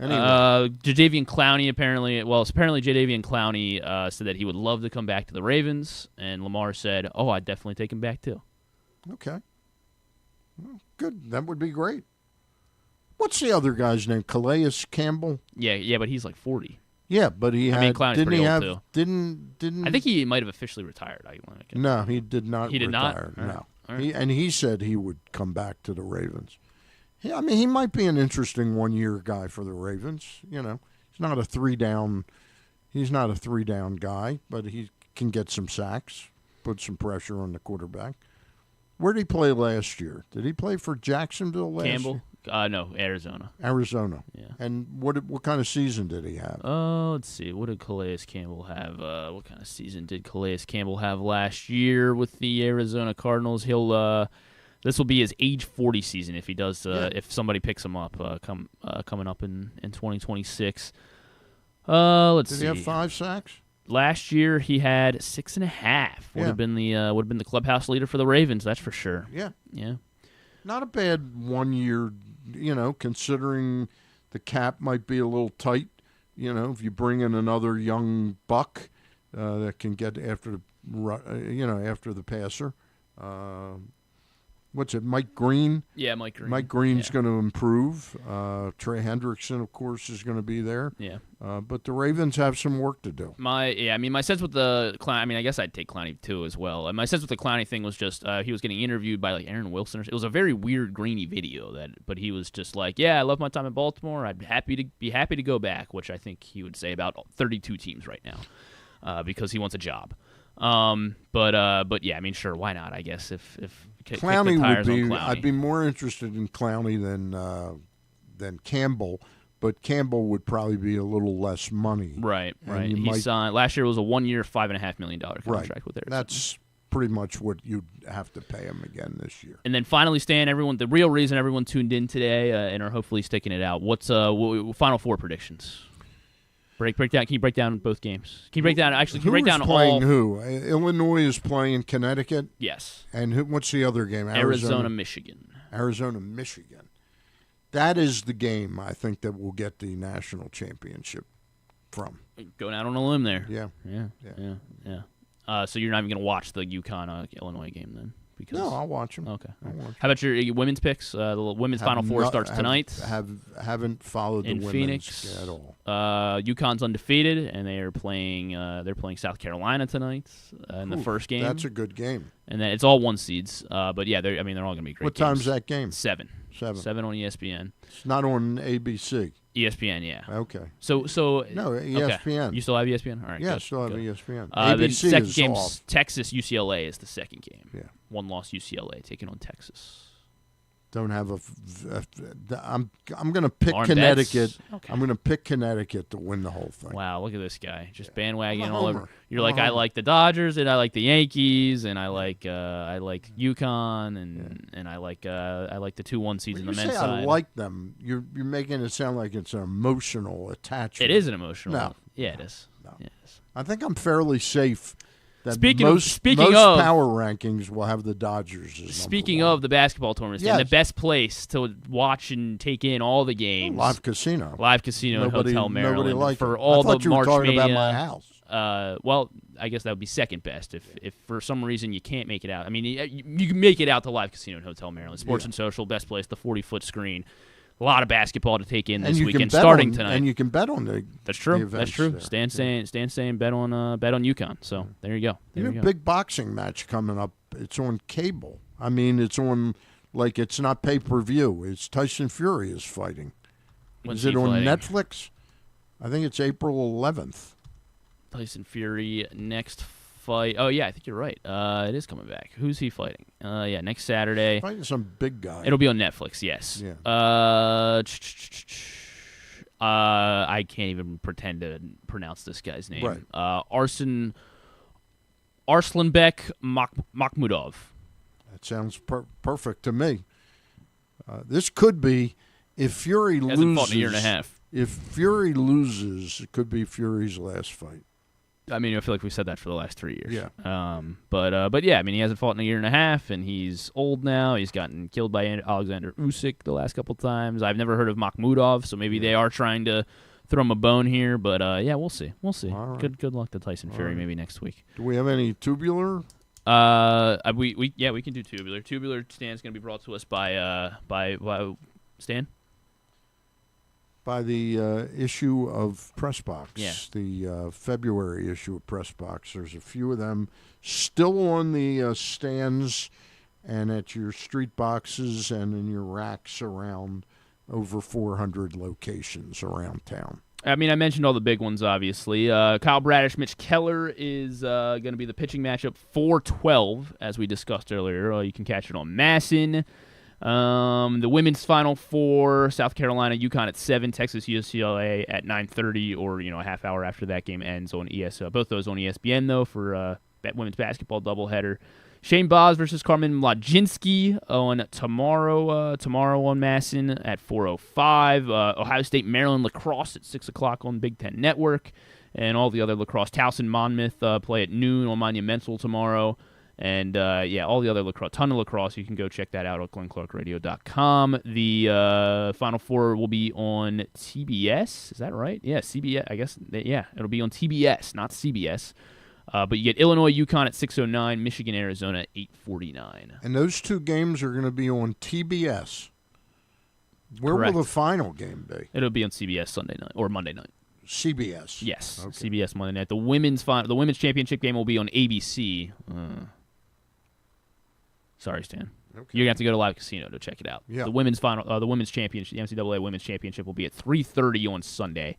Jadeveon Clowney apparently Jadeveon Clowney said that he would love to come back to the Ravens, and Lamar said, "Oh, I'd definitely take him back too." Okay. Well, good. That would be great. What's the other guy's name? Calais Campbell? Yeah, but he's like 40. Yeah, but Clowney's didn't pretty he old have too. didn't I think he might have officially retired. No, he did not. He did retire. not. No, All right. He said he would come back to the Ravens. Yeah, I mean, he might be an interesting one-year guy for the Ravens. You know, he's not a three-down guy, but he can get some sacks, put some pressure on the quarterback. Where did he play last year? Did he play for Jacksonville last Campbell? year? No, Arizona. Arizona. Yeah. And what kind of season did he have? Let's see. What did Calais Campbell have? What kind of season did Calais Campbell have last year with the Arizona Cardinals? This will be his age 40 season if he does. If somebody picks him up, coming up in 2026. Let's see. Did he have 5 sacks? Last year he had 6.5. Would have been the clubhouse leader for the Ravens. That's for sure. Yeah. Not a bad 1 year. You know, considering the cap might be a little tight. You know, if you bring in another young buck that can get after the passer. What's it, Mike Green? Yeah, Mike Green. Mike Green's going to improve. Trey Hendrickson, of course, is going to be there. Yeah. But the Ravens have some work to do. My sense with the Clowney, I guess I'd take Clowney too as well. My sense with the Clowney thing was just he was getting interviewed by like Aaron Wilson. It was a very weird, grainy video but he was just like, yeah, I love my time in Baltimore. I'd be happy to go back, which I think he would say about 32 teams right now, because he wants a job. But yeah, I mean, sure, why not? I guess if Clowney would be, Clowney. I'd be more interested in Clowney than Campbell, but Campbell would probably be a little less money. Right. He signed last year. Was a 1 year, $5.5 million contract with Arizona. That's pretty much what you'd have to pay him again this year. And then finally, Stan, the real reason everyone tuned in today and are hopefully sticking it out. What's Final Four predictions? Break down. Can you break down both games? Can you break down? Actually, can you break down playing who? Illinois is playing Connecticut. Yes. And what's the other game? Arizona, Michigan. Arizona, Michigan. That is the game I think that will get the national championship from. Going out on a limb there. Yeah. So you're not even going to watch the UConn Illinois game then? Because no, I'll watch them. Okay. How about your women's picks? The women's Final Four starts tonight. Haven't followed the women's Phoenix at all. UConn's undefeated, and they are playing. They're playing South Carolina tonight in the first game. That's a good game. And then it's all 1 seeds. But yeah, they're all going to be great. What time's that game? 7 on ESPN. It's not on ABC. ESPN, yeah. Okay. So no, ESPN. Okay. You still have ESPN? All right. Yeah, good, still have good. ESPN. The ABC second is game's off. Texas UCLA is the second game. Yeah. 1-loss UCLA taking on Texas. Don't have I'm going to pick Arm Connecticut. bets? Okay. I'm going to pick Connecticut to win the whole thing. Wow, look at this guy, just bandwagon I'm a all over. homer. You're like, I like the Dodgers, and I like the Yankees, and I like UConn, and I like the 2-1 seeds in the men's say side. I like them. You're making it sound like it's an emotional attachment. It is an emotional. No. Yeah, it is. No. Yeah, it is. I think I'm fairly safe that Speaking most of power rankings will have the Dodgers as Speaking of the basketball tournaments, yes. the best place to watch and take in all the games. Live Casino. Live Casino in Hotel Maryland. Nobody liked for it. all I thought the you were March talking Mania. about my house. Well, I guess that would be second best if for some reason you can't make it out. I mean, you can make it out to Live Casino in Hotel Maryland. Sports and Social, best place, the 40-foot screen. A lot of basketball to take in this weekend, starting tonight. And you can bet on the That's true. the That's true. events Stan saying bet on UConn. So there you go. You know, big boxing match coming up. It's on cable. I mean, it's on like it's not pay-per-view. It's Tyson Fury is fighting. When's is it he on fighting? Netflix? I think it's April 11th. Tyson Fury next fight. Oh yeah, I think you're right. It is coming back. Who's he fighting? Yeah, next Saturday. Fighting some big guy. It'll be on Netflix. Yes. Yeah. I can't even pretend to pronounce this guy's name. Right. Arslanbek Makhmudov. That sounds perfect to me. This could be if Fury loses. Hasn't fought in a year and a half. If Fury loses, it could be Fury's last fight. I mean, I feel like we said that for the last 3 years. Yeah. But yeah, I mean, he hasn't fought in a year and a half, and he's old now. He's gotten killed by Alexander Usyk the last couple times. I've never heard of Makhmudov, so maybe they are trying to throw him a bone here. But yeah, we'll see. We'll see. All right. Good luck to Tyson Fury maybe next week. Do we have any tubular? We can do tubular. Tubular Stan's going to be brought to us by Stan. By the issue of Press Box, Yeah. the February issue of Press Box. There's a few of them still on the stands and at your street boxes and in your racks around over 400 locations around town. I mean, I mentioned all the big ones, obviously. Kyle Bradish, Mitch Keller is going to be the pitching matchup 4-12, as we discussed earlier. You can catch it on Masson. The women's Final Four, South Carolina, UConn at 7, Texas, UCLA at 9:30, or a half hour after that game ends on ESPN. Both those on ESPN, though, for women's basketball doubleheader. Shane Boz versus Carmen Mlodzinski on tomorrow on Masson at 4:05. Ohio State, Maryland lacrosse at 6 o'clock on Big Ten Network. And all the other lacrosse. Towson, Monmouth play at noon on Monumental tomorrow. And, all the other lacrosse, ton of lacrosse. You can go check that out at glennclarkradio.com. The Final Four will be on TBS. Is that right? Yeah, CBS. I guess, it'll be on TBS, not CBS. But you get Illinois, UConn at 6:09, Michigan, Arizona at 8:49. And those two games are going to be on TBS. Where Correct. will the final game be? It'll be on CBS Sunday night or Monday night. CBS. Yes, Okay. CBS Monday night. The women's championship game will be on ABC. Sorry, Stan. Okay. You're gonna have to go to Live Casino to check it out. Yeah. The women's championship, the NCAA women's championship, will be at 3:30 on Sunday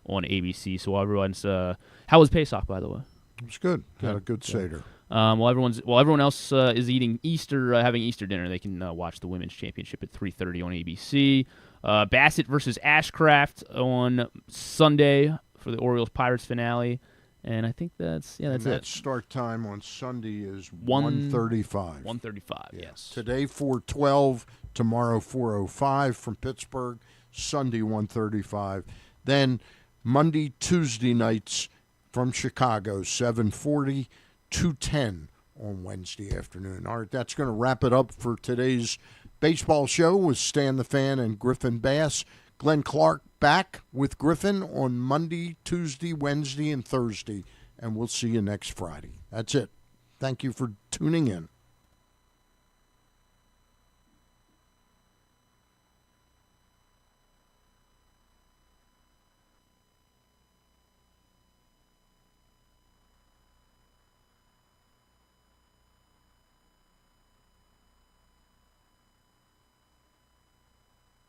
on ABC. So everyone's. How was Pesach, by the way? It was good. Got a good Seder. While everyone else is eating Easter, having Easter dinner, they can watch the women's championship at 3:30 on ABC. Bassett versus Ashcraft on Sunday for the Orioles-Pirates finale. And I think that's and it. that start time on Sunday is 1:35. 1:35, yes. Today 4:12, tomorrow 4:05 from Pittsburgh, Sunday 1:35. Then Monday, Tuesday nights from Chicago 7:40, 2:10 on Wednesday afternoon. All right, that's going to wrap it up for today's baseball show with Stan the Fan and Griffin Bass. Glenn Clark back with Griffin on Monday, Tuesday, Wednesday, and Thursday, and we'll see you next Friday. That's it. Thank you for tuning in.